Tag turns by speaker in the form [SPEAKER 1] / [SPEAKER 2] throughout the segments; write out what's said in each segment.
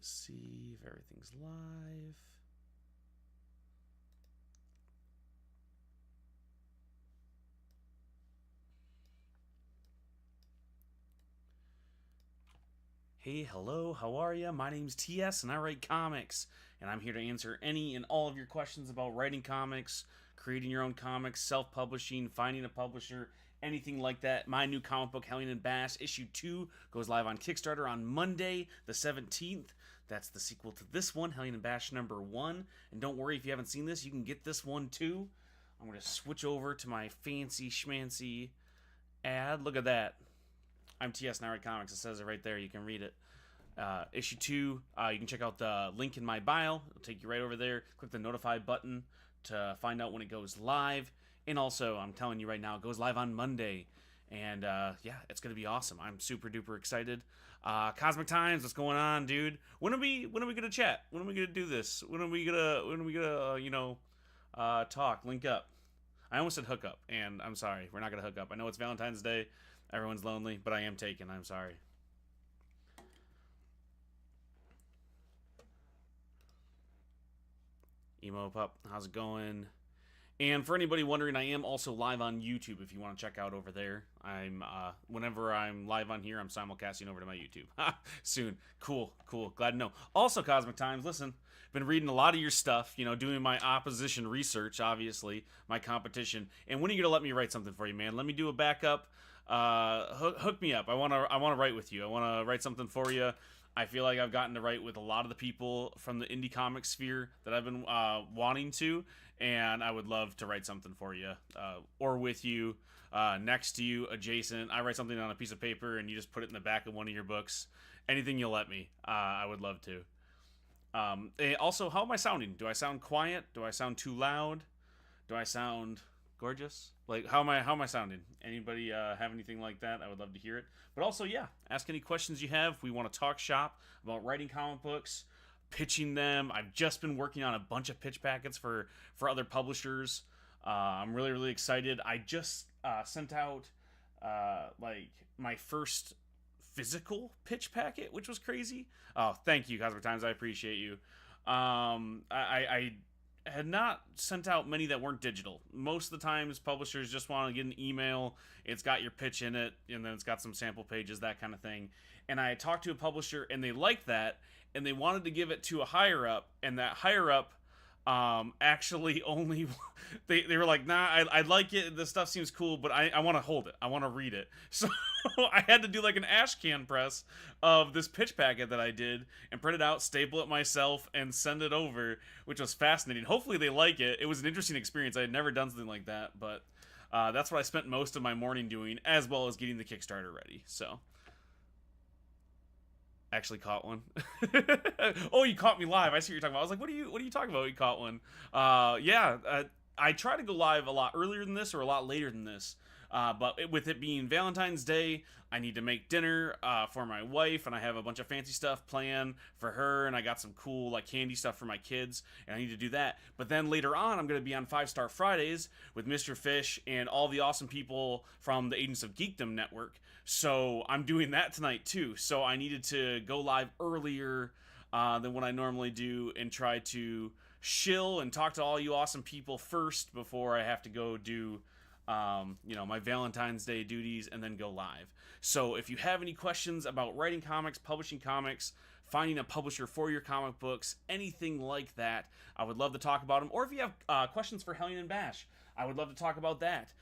[SPEAKER 1] see if everything's live. Hey, hello, how are you? My name's T.S. and I write comics, and I'm here to answer any and all of your questions about writing comics, creating your own comics, self-publishing, finding a publisher, anything like that. My new comic book, Hellion and Bash, issue 2, goes live on Kickstarter on Monday, the 17th. That's the sequel to this one, Hellion and Bash number 1. And don't worry, if you haven't seen this, you can get this one too. I'm going to switch over to my fancy schmancy ad. Look at that. I'm T.S. and I write comics. It says it right there. You can read it. Issue 2, you can check out the link in my bio. It'll take you right over there. Click the notify button to find out when it goes live. And also, I'm telling you right now, it goes live on Monday. And yeah, it's going to be awesome. I'm super duper excited. Cosmic Times, what's going on, dude? When are we going to chat? When are we going to do this? When are we going to talk, link up? I almost said hook up, and I'm sorry. We're not going to hook up. I know it's Valentine's Day. Everyone's lonely, but I am taken. I'm sorry. Emo Pup, how's it going? And for anybody wondering, I am also live on YouTube if you want to check out over there. I'm whenever I'm live on here, I'm simulcasting over to my YouTube. Soon. Cool. Glad to know. Also, Cosmic Times, listen, been reading a lot of your stuff, doing my opposition research, obviously, my competition. And when are you gonna let me write something for you, man? Let me do a backup. Hook me up. I wanna write with you. I wanna write something for you. I feel like I've gotten to write with a lot of the people from the indie comic sphere that I've been wanting to, and I would love to write something for you, or with you, next to you, adjacent. I write something on a piece of paper, and you just put it in the back of one of your books. Anything you'll let me, I would love to. Also, how am I sounding? Do I sound quiet? Do I sound too loud? Do I sound gorgeous? Like, how am I sounding? Anybody have anything like that? I would love to hear it. But also, yeah, ask any questions you have. We want to talk shop about writing comic books, pitching them. I've just been working on a bunch of pitch packets for other publishers. I'm really excited. I just sent out like my first physical pitch packet, which was crazy. Oh, thank you, Cosmic Times. I appreciate you. I had not sent out many that weren't digital. Most of the times, publishers just want to get an email. It's got your pitch in it, and then it's got some sample pages, that kind of thing. And I talked to a publisher, and they liked that, and they wanted to give it to a higher up, and that higher up actually only they were like, nah, I like it, the stuff seems cool, but I want to hold it, I want to read it. So I had to do like an ash can press of this pitch packet that I did and print it out, staple it myself, and send it over, which was fascinating. Hopefully they like it. It was an interesting experience. I had never done something like that, but that's what I spent most of my morning doing, as well as getting the Kickstarter ready. So actually caught one. Oh, you caught me live. I see what you're talking about. I was like, what are you talking about? You caught one. Yeah, I try to go live a lot earlier than this or a lot later than this. But with it being Valentine's Day, I need to make dinner for my wife, and I have a bunch of fancy stuff planned for her, and I got some cool like candy stuff for my kids, and I need to do that. But then later on, I'm going to be on 5 Star Fridays with Mr. Fish and all the awesome people from the Agents of Geekdom network. So I'm doing that tonight too. So I needed to go live earlier than what I normally do and try to shill and talk to all you awesome people first before I have to go do my Valentine's Day duties and then go live. So if you have any questions about writing comics, publishing comics, finding a publisher for your comic books, anything like that, I would love to talk about them. Or if you have questions for Hellion and Bash, I would love to talk about that.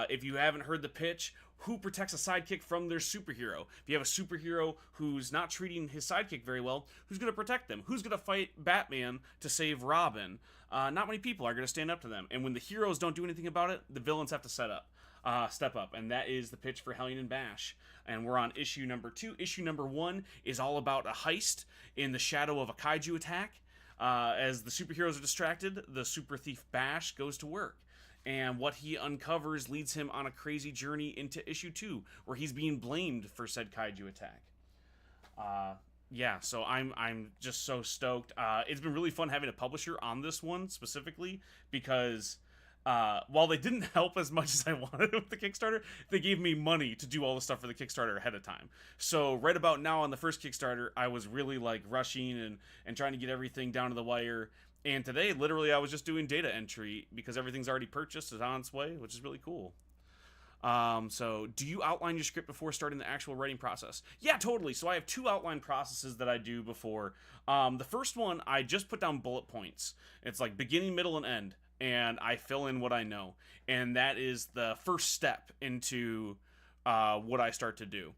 [SPEAKER 1] If you haven't heard the pitch, who protects a sidekick from their superhero? If you have a superhero who's not treating his sidekick very well, who's going to protect them? Who's going to fight Batman to save Robin? Not many people are going to stand up to them. And when the heroes don't do anything about it, the villains have to step up. And that is the pitch for Hellion and Bash. And we're on issue number 2. Issue number 1 is all about a heist in the shadow of a kaiju attack. As the superheroes are distracted, the super thief Bash goes to work. And what he uncovers leads him on a crazy journey into issue 2, where he's being blamed for said kaiju attack. Yeah, so I'm just so stoked. It's been really fun having a publisher on this one specifically because While they didn't help as much as I wanted with the Kickstarter, they gave me money to do all the stuff for the Kickstarter ahead of time. So right about now on the first Kickstarter, I was really like rushing and trying to get everything down to the wire. And today, literally, I was just doing data entry because everything's already purchased, it's on its way, which is really cool. So do you outline your script before starting the actual writing process? Yeah, totally. So I have two outline processes that I do before. The first one, I just put down bullet points. It's like beginning, middle, and end, and I fill in what I know. And that is the first step into what I start to do.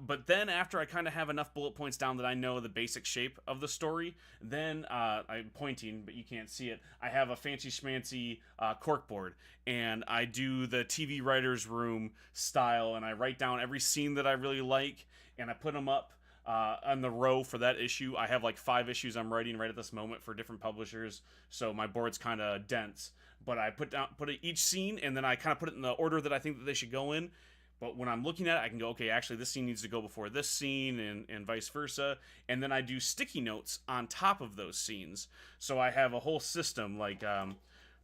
[SPEAKER 1] But then after I kind of have enough bullet points down that I know the basic shape of the story, then I'm pointing, but you can't see it. I have a fancy schmancy corkboard, and I do the TV writer's room style, and I write down every scene that I really like, and I put them up on the row for that issue. I have like 5 issues I'm writing right at this moment for different publishers, so my board's kind of dense. But I put each scene, and then I kind of put it in the order that I think that they should go in. But when I'm looking at it, I can go, okay, actually this scene needs to go before this scene and vice versa. And then I do sticky notes on top of those scenes. So I have a whole system, like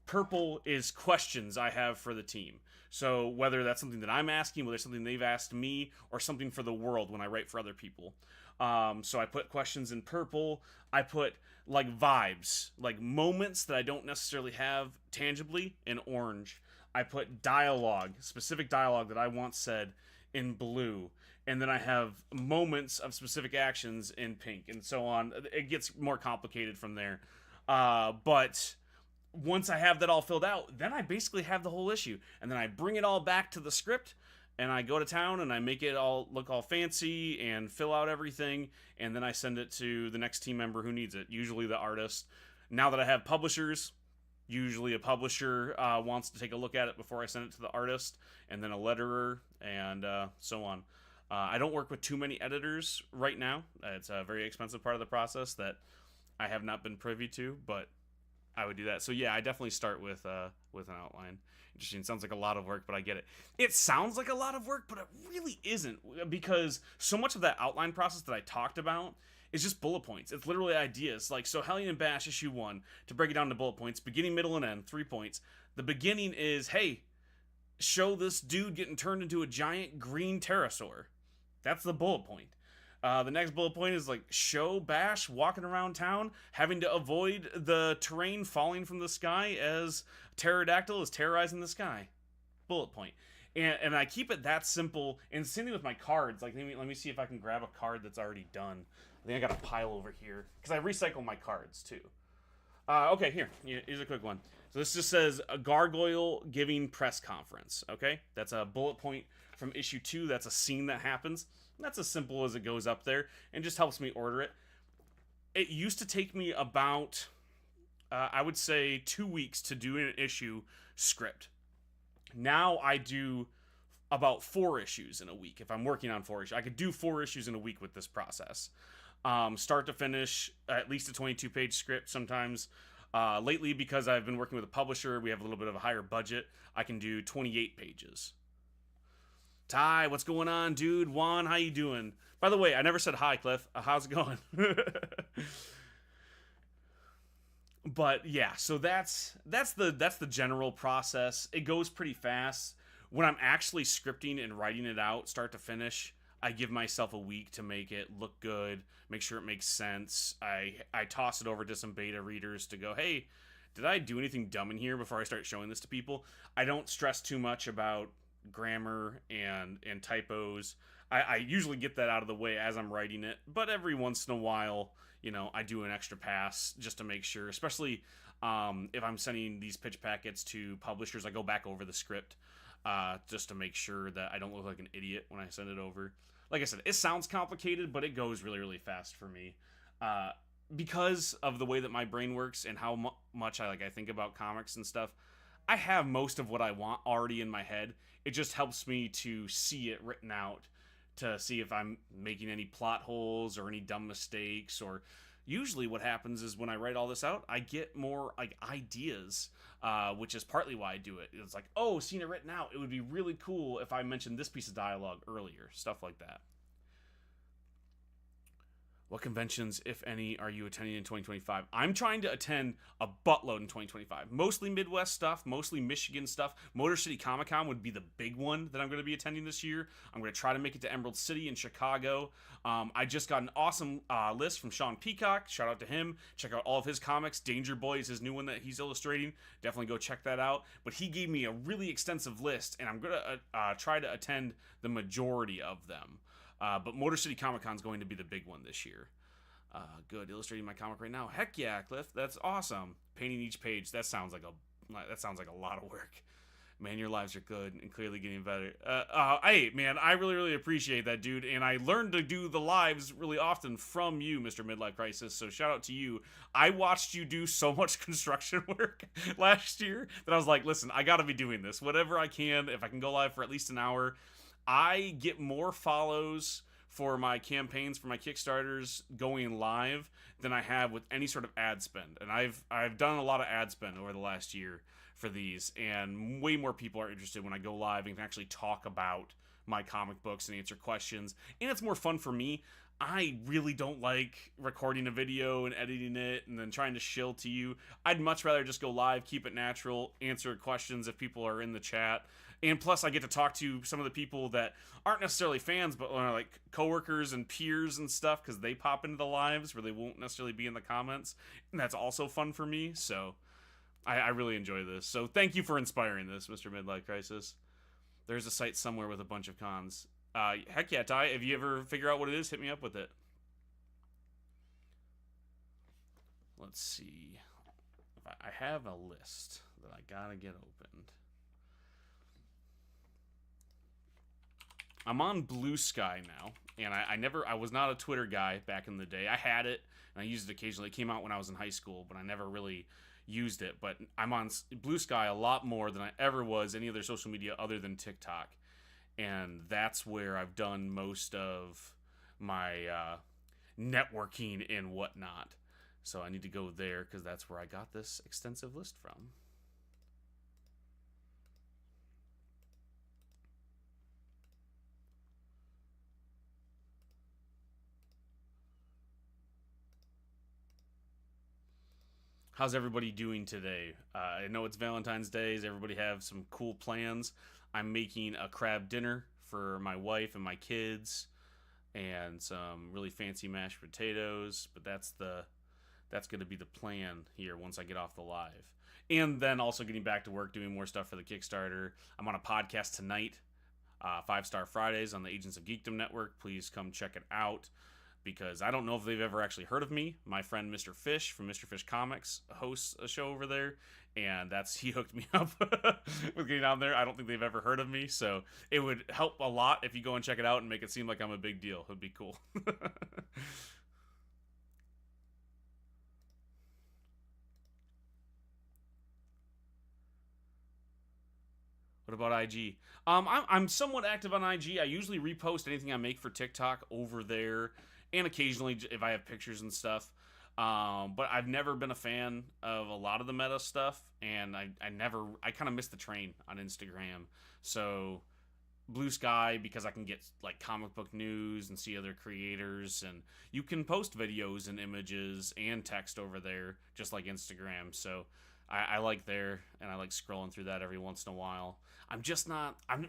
[SPEAKER 1] purple is questions I have for the team. So whether that's something that I'm asking, whether it's something they've asked me, or something for the world when I write for other people. So I put questions in purple. I put like vibes, like moments that I don't necessarily have tangibly, in orange. I put dialogue, specific dialogue that I want said, in blue. And then I have moments of specific actions in pink, and so on. It gets more complicated from there. But once I have that all filled out, then I basically have the whole issue. And then I bring it all back to the script, and I go to town, and I make it all look all fancy and fill out everything. And then I send it to the next team member who needs it, usually the artist. Now that I have publishers, usually a publisher wants to take a look at it before I send it to the artist, and then a letterer, and so on. I don't work with too many editors right now. It's a very expensive part of the process that I have not been privy to, but I would do that. So yeah, I definitely start with an outline. Interesting. Sounds like a lot of work, but I get it. It sounds like a lot of work, but it really isn't, because so much of that outline process that I talked about is just bullet points. It's literally ideas. Like, so Hellion and Bash issue 1, to break it down to bullet points, beginning, middle, and end, 3 points. The beginning is, hey, show this dude getting turned into a giant green pterosaur. That's the bullet point. The next bullet point is like, show Bash walking around town, having to avoid the terrain falling from the sky as pterodactyl is terrorizing the sky. Bullet point. And I keep it that simple. And same thing with my cards. Like, let me see if I can grab a card that's already done. I think I got a pile over here, because I recycle my cards too. Okay, here's a quick one. So this just says a gargoyle giving press conference. Okay, that's a bullet point from issue 2. That's a scene that happens. And that's as simple as it goes up there, and just helps me order it. It used to take me about, I would say, 2 weeks to do an issue script. Now I do about 4 issues in a week. If I'm working on 4 issues, I could do 4 issues in a week with this process. Start to finish, at least a 22-page script sometimes. Lately, because I've been working with a publisher, we have a little bit of a higher budget, I can do 28 pages. Ty, what's going on, dude? Juan, how you doing? By the way, I never said hi, Cliff. How's it going? But yeah, so that's the general process. It goes pretty fast. When I'm actually scripting and writing it out, start to finish, I give myself a week to make it look good, make sure it makes sense. I toss it over to some beta readers to go, hey, did I do anything dumb in here before I start showing this to people? I don't stress too much about grammar and typos. I usually get that out of the way as I'm writing it, but every once in a while, I do an extra pass just to make sure, especially if I'm sending these pitch packets to publishers, I go back over the script just to make sure that I don't look like an idiot when I send it over. Like I said, it sounds complicated, but it goes really, really fast for me. Because of the way that my brain works and how much I think about comics and stuff, I have most of what I want already in my head. It just helps me to see it written out, to see if I'm making any plot holes or any dumb mistakes. Or usually what happens is when I write all this out, I get more ideas, which is partly why I do it. It's like, oh, seeing it written out, it would be really cool if I mentioned this piece of dialogue earlier, stuff like that. What conventions, if any, are you attending in 2025? I'm trying to attend a buttload in 2025. Mostly Midwest stuff, mostly Michigan stuff. Motor City Comic Con would be the big one that I'm going to be attending this year. I'm going to try to make it to Emerald City in Chicago. I just got an awesome list from Sean Peacock. Shout out to him. Check out all of his comics. Danger Boy is his new one that he's illustrating. Definitely go check that out. But he gave me a really extensive list, and I'm going to try to attend the majority of them. But Motor City Comic Con is going to be the big one this year. Good. Illustrating my comic right now. Heck yeah, Cliff. That's awesome. Painting each page. That sounds like a lot of work. Man, your lives are good and clearly getting better. Hey, man, I really, really appreciate that, dude. And I learned to do the lives really often from you, Mr. Midlife Crisis. So shout out to you. I watched you do so much construction work last year that I was like, listen, I got to be doing this. Whatever I can, if I can go live for at least an hour. I get more follows for my campaigns, for my Kickstarters going live than I have with any sort of ad spend. And I've done a lot of ad spend over the last year for these, and way more people are interested when I go live and can actually talk about my comic books and answer questions. And it's more fun for me. I really don't like recording a video and editing it and then trying to shill to you. I'd much rather just go live, keep it natural, answer questions if people are in the chat. And plus, I get to talk to some of the people that aren't necessarily fans, but are like coworkers and peers and stuff, because they pop into the lives where they won't necessarily be in the comments. And that's also fun for me. So I really enjoy this. So thank you for inspiring this, Mr. Midlife Crisis. There's a site somewhere with a bunch of cons. Heck yeah, Ty. If you ever figure out what it is, hit me up with it. Let's see. I have a list that I gotta get opened. I'm on Blue Sky now, and I was not a Twitter guy back in the day. I had it, and I used it occasionally. It came out when I was in high school, but I never really used it. But I'm on Blue Sky a lot more than I ever was any other social media other than TikTok. And that's where I've done most of my networking and whatnot. So I need to go there, because that's where I got this extensive list from. How's everybody doing today? I know it's Valentine's Day. Does everybody have some cool plans? I'm making a crab dinner for my wife and my kids, and some really fancy mashed potatoes. But that's going to be the plan here once I get off the live. And then also getting back to work, doing more stuff for the Kickstarter. I'm on a podcast tonight, 5 Star Fridays on the Agents of Geekdom Network. Please come check it out, because I don't know if they've ever actually heard of me. My friend Mr. Fish from Mr. Fish Comics hosts a show over there, and he hooked me up with getting on there. I don't think they've ever heard of me, so it would help a lot if you go and check it out and make it seem like I'm a big deal. It would be cool. What about IG? I'm somewhat active on IG. I usually repost anything I make for TikTok over there, and occasionally if I have pictures and stuff. But I've never been a fan of a lot of the meta stuff, and I kind of missed the train on Instagram. So Blue Sky, because I can get like comic book news and see other creators, and you can post videos and images and text over there just like Instagram. So I like there, and I like scrolling through that every once in a while. I'm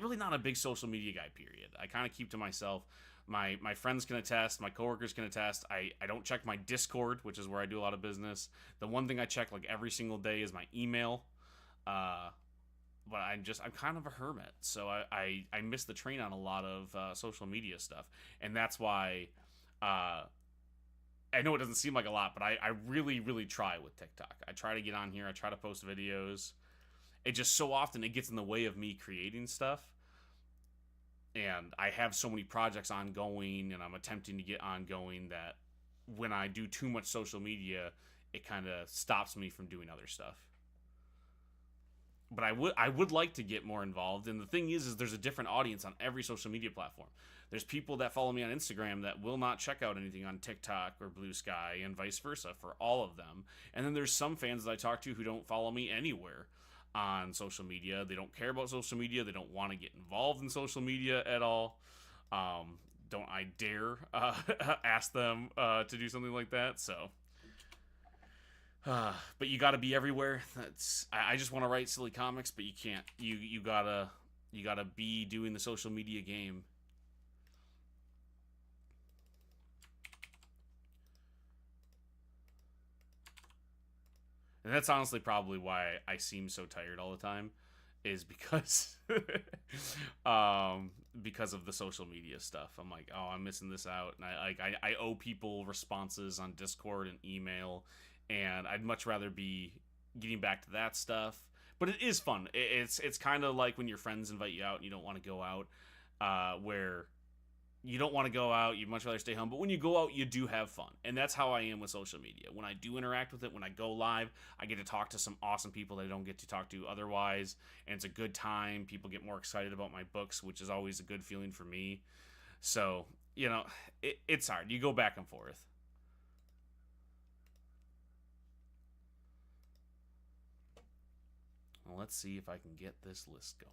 [SPEAKER 1] really not a big social media guy, period. I kind of keep to myself. My friends can attest, my coworkers can attest. I don't check my Discord, which is where I do a lot of business. The one thing I check like every single day is my email. But I'm kind of a hermit, so I miss the train on a lot of social media stuff. And that's why I know it doesn't seem like a lot, but I really, really try with TikTok. I try to get on here. I try to post videos. It just so often it gets in the way of me creating stuff. And I have so many projects ongoing, and I'm attempting to get ongoing, that when I do too much social media, it kind of stops me from doing other stuff. But I would like to get more involved. And the thing is there's a different audience on every social media platform. There's people that follow me on Instagram that will not check out anything on TikTok or Blue Sky, and vice versa for all of them. And then there's some fans that I talk to who don't follow me anywhere on social media. They don't care about social media. They don't want to get involved in social media at all. don't I dare ask them to do something like that. So, but you got to be everywhere. I just want to write silly comics, but you can't. You gotta be doing the social media game. And that's honestly probably why I seem so tired all the time, is because because of the social media stuff. I'm like, oh, I'm missing this out, and I owe people responses on Discord and email, and I'd much rather be getting back to that stuff. But it is fun. It's kind of like when your friends invite you out and you don't want to go out, where you don't want to go out, you'd much rather stay home, but when you go out, you do have fun. And that's how I am with social media. When I do interact with it, when I go live, I get to talk to some awesome people that I don't get to talk to otherwise, and it's a good time. People get more excited about my books, which is always a good feeling for me. So, it's hard. You go back and forth. Well, let's see if I can get this list going.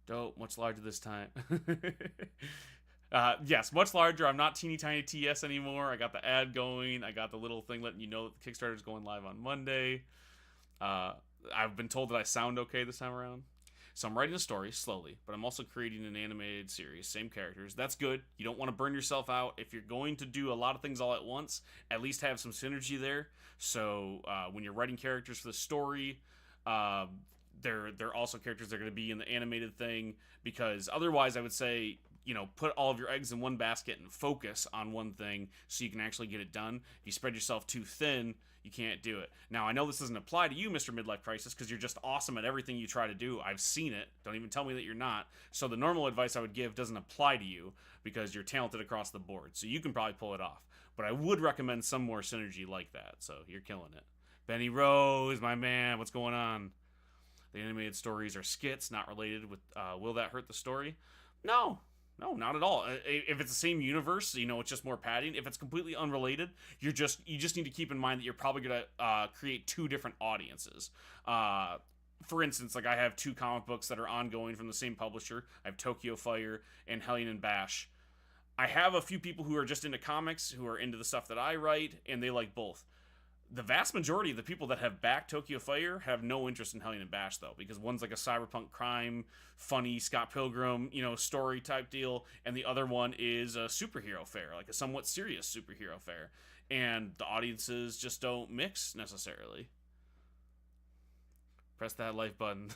[SPEAKER 1] Dope, much larger this time. Yes, much larger. I'm not teeny tiny TS anymore. I got the ad going. I got the little thing letting you know that the Kickstarter is going live on Monday. I've been told that I sound okay this time around. So I'm writing a story slowly, but I'm also creating an animated series, same characters. That's good. You don't want to burn yourself out. If you're going to do a lot of things all at once, at least have some synergy there. So when you're writing characters for the story, they're also characters that are going to be in the animated thing, because otherwise I would say, put all of your eggs in one basket and focus on one thing so you can actually get it done. If you spread yourself too thin, you can't do it. Now, I know this doesn't apply to you, Mr. Midlife Crisis, because you're just awesome at everything you try to do. I've seen it. Don't even tell me that you're not. So the normal advice I would give doesn't apply to you because you're talented across the board. So you can probably pull it off. But I would recommend some more synergy like that. So you're killing it. Benny Rose, my man, what's going on? The animated stories are skits, not related with, will that hurt the story? No, not at all. If it's the same universe, it's just more padding. If it's completely unrelated, you just need to keep in mind that you're probably going to create two different audiences. For instance, like I have two comic books that are ongoing from the same publisher. I have Tokyo Fire and Hellion and Bash. I have a few people who are just into comics, who are into the stuff that I write, and they like both. The vast majority of the people that have backed Tokyo Fire have no interest in Hellion and Bash, though, because one's like a cyberpunk crime, funny Scott Pilgrim, story type deal, and the other one is a superhero fair, like a somewhat serious superhero fair, and the audiences just don't mix necessarily. Press that like button.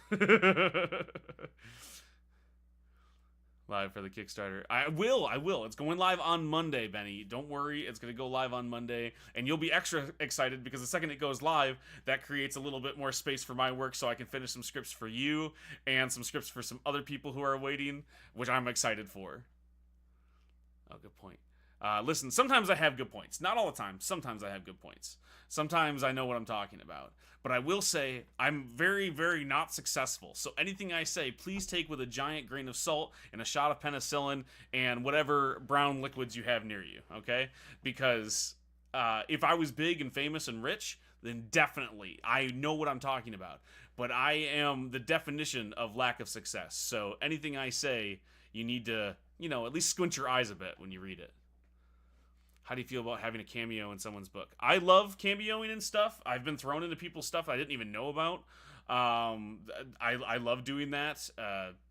[SPEAKER 1] Live for the Kickstarter. I will. It's going live on Monday, Benny. Don't worry. It's going to go live on Monday. And you'll be extra excited because the second it goes live, that creates a little bit more space for my work so I can finish some scripts for you and some scripts for some other people who are waiting, which I'm excited for. Oh, good point. Listen, sometimes I have good points. Not all the time. Sometimes I have good points. Sometimes I know what I'm talking about. But I will say, I'm very, very not successful. So anything I say, please take with a giant grain of salt and a shot of penicillin and whatever brown liquids you have near you, okay? Because if I was big and famous and rich, then definitely, I know what I'm talking about. But I am the definition of lack of success. So anything I say, you need to, at least squint your eyes a bit when you read it. How do you feel about having a cameo in someone's book? I love cameoing and stuff. I've been thrown into people's stuff I didn't even know about. I love doing that.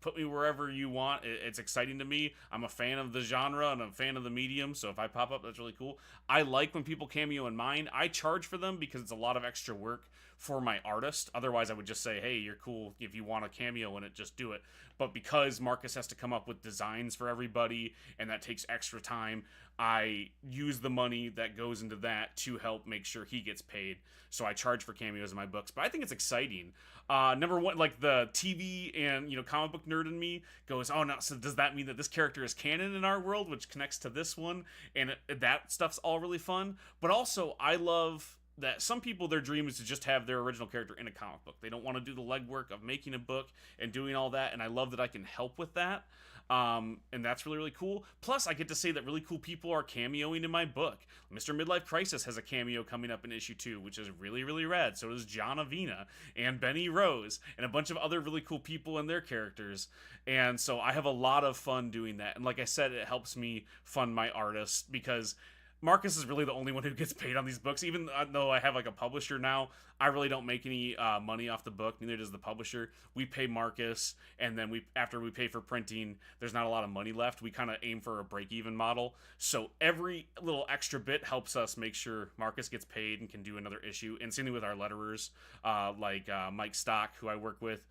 [SPEAKER 1] Put me wherever you want. It's exciting to me. I'm a fan of the genre and I'm a fan of the medium, so if I pop up, that's really cool. I like when people cameo in mine. I charge for them because it's a lot of extra work for my artist. Otherwise, I would just say, hey, you're cool. If you want a cameo in it, just do it. But because Marcus has to come up with designs for everybody, and that takes extra time, I use the money that goes into that to help make sure he gets paid. So I charge for cameos in my books. But I think it's exciting. Number one, like the TV and, comic book nerd in me goes, oh, no, so does that mean that this character is canon in our world, which connects to this one? And that stuff's all really fun. But also, I love that some people, their dream is to just have their original character in a comic book. They don't want to do the legwork of making a book and doing all that, and I love that I can help with that. And that's really, really cool. Plus, I get to say that really cool people are cameoing in my book. Mr. Midlife Crisis has a cameo coming up in issue 2, which is really, really rad. So does John Avina and Benny Rose and a bunch of other really cool people and their characters. And so I have a lot of fun doing that. And like I said, it helps me fund my artists because Marcus is really the only one who gets paid on these books. Even though I have like a publisher now, I really don't make any money off the book. Neither does the publisher. We pay Marcus, and then after we pay for printing, there's not a lot of money left. We kind of aim for a break-even model. So every little extra bit helps us make sure Marcus gets paid and can do another issue. And same with our letterers, like Mike Stock, who I work with,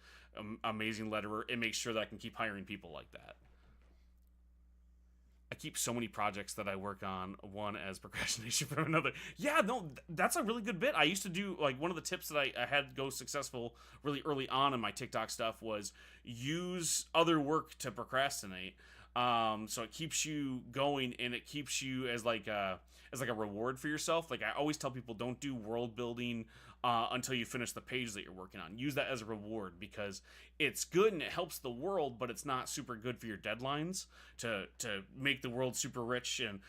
[SPEAKER 1] amazing letterer. It makes sure that I can keep hiring people like that. I keep so many projects that I work on, one as procrastination from another. Yeah, no, that's a really good bit. I used to do, like, one of the tips that I had go successful really early on in my TikTok stuff was use other work to procrastinate. So it keeps you going, and it keeps you as like a reward for yourself. Like, I always tell people, don't do world building until you finish the page that you're working on. Use that as a reward because it's good and it helps the world, but it's not super good for your deadlines to make the world super rich. And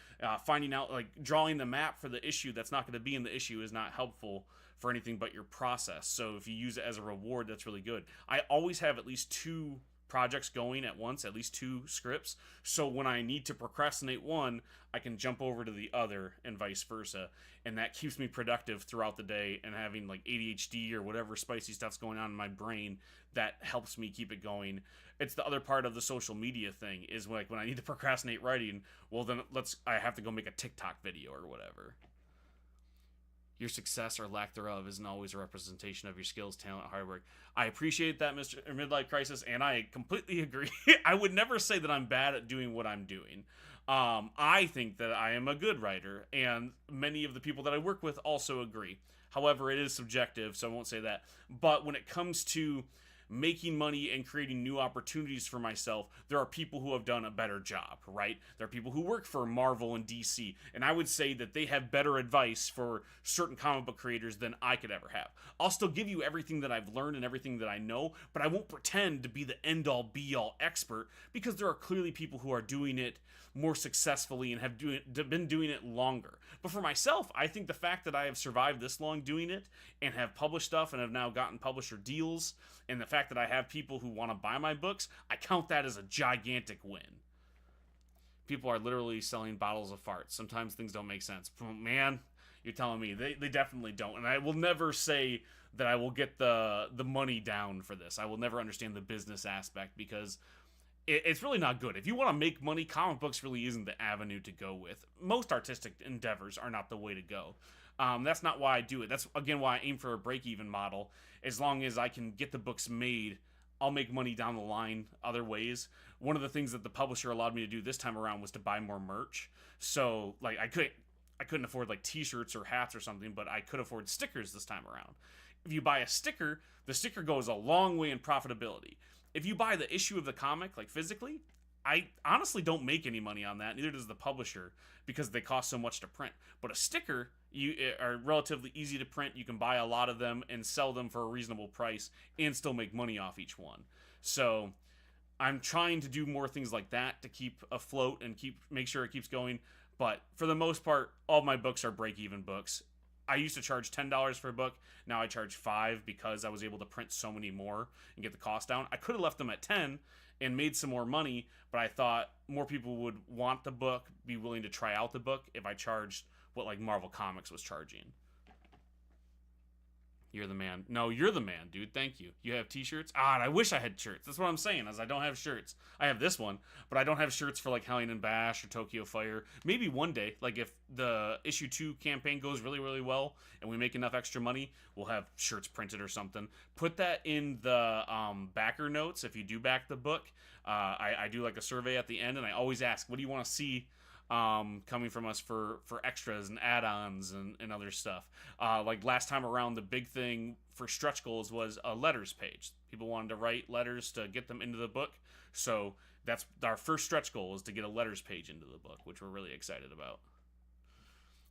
[SPEAKER 1] finding out, like, drawing the map for the issue that's not going to be in the issue is not helpful for anything but your process. So if you use it as a reward, that's really good. I always have at least 2 projects going at once, at least 2 scripts, so when I need to procrastinate one, I can jump over to the other and vice versa, and that keeps me productive throughout the day. And having like ADHD or whatever spicy stuff's going on in my brain, that helps me keep it going. It's the other part of the social media thing is like when I need to procrastinate writing, well then I have to go make a TikTok video or whatever. Your success or lack thereof isn't always a representation of your skills, talent, hard work. I appreciate that, Mr. Midlife Crisis, and I completely agree. I would never say that I'm bad at doing what I'm doing. I think that I am a good writer, and many of the people that I work with also agree. However, it is subjective, so I won't say that. But when it comes to making money and creating new opportunities for myself, there are people who have done a better job, right? There are people who work for Marvel and DC, and I would say that they have better advice for certain comic book creators than I could ever have. I'll still give you everything that I've learned and everything that I know, but I won't pretend to be the end-all be-all expert because there are clearly people who are doing it more successfully and have been doing it longer. But for myself, I think the fact that I have survived this long doing it and have published stuff and have now gotten publisher deals, and the fact that I have people who want to buy my books, I count that as a gigantic win. People are literally selling bottles of farts. Sometimes things don't make sense. Man, you're telling me. They definitely don't. And I will never say that I will get the money down for this. I will never understand the business aspect because it's really not good. If you want to make money, comic books really isn't the avenue to go with. Most artistic endeavors are not the way to go. That's not why I do it. That's, again, why I aim for a break-even model. As long as I can get the books made, I'll make money down the line other ways. One of the things that the publisher allowed me to do this time around was to buy more merch. So, like, I couldn't afford, like, t-shirts or hats or something, but I could afford stickers this time around. If you buy a sticker, the sticker goes a long way in profitability. If you buy the issue of the comic, like, physically, I honestly don't make any money on that, neither does the publisher, because they cost so much to print. But a sticker are relatively easy to print. You can buy a lot of them and sell them for a reasonable price and still make money off each one. So I'm trying to do more things like that to keep afloat and make sure it keeps going. But for the most part, all my books are break-even books. I used to charge $10 for a book. Now I charge $5 because I was able to print so many more and get the cost down. I could have left them at $10 and made some more money, but I thought more people would want the book, be willing to try out the book if I charged what, like, Marvel Comics was charging. You're the man. No, you're the man, dude. Thank you. You have t-shirts? And I wish I had shirts. That's what I'm saying, is I don't have shirts. I have this one, but I don't have shirts for, like, Hellion and Bash or Tokyo Fire. Maybe one day, like, if the issue 2 campaign goes really, really well and we make enough extra money, we'll have shirts printed or something. Put that in the backer notes if you do back the book. I do, like, a survey at the end, and I always ask, what do you want to see coming from us for extras and add-ons and other stuff. Like last time around, the big thing for stretch goals was a letters page. People wanted to write letters to get them into the book, so that's our first stretch goal, is to get a letters page into the book, which we're really excited about.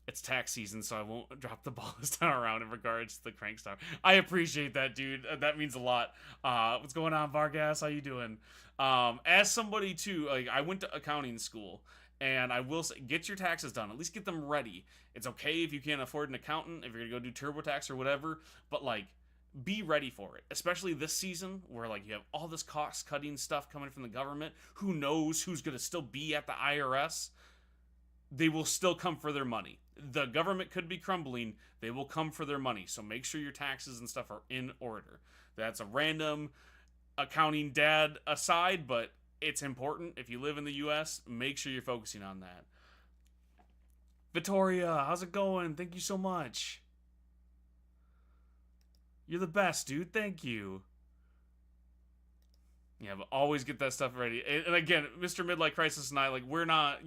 [SPEAKER 1] it's tax season, so I won't drop the ball this time around in regards to the Crankstar. I appreciate that, dude. That means a lot. What's going on, Vargas? How you doing? As somebody too, like I went to accounting school, and I will say, get your taxes done. At least get them ready. It's okay if you can't afford an accountant, if you're gonna go do TurboTax or whatever, but like, be ready for it, especially this season where like you have all this cost cutting stuff coming from the government. Who knows who's gonna still be at the IRS? They will still come for their money. The government could be crumbling. They will come for their money. So make sure your taxes and stuff are in order. That's a random accounting dad aside, but it's important. If you live in the US, make sure you're focusing on that. Victoria, how's it going? Thank you so much. You're the best, dude. Thank you. Yeah, but always get that stuff ready. And again, Mr. Midlife Crisis and I, like, we're not,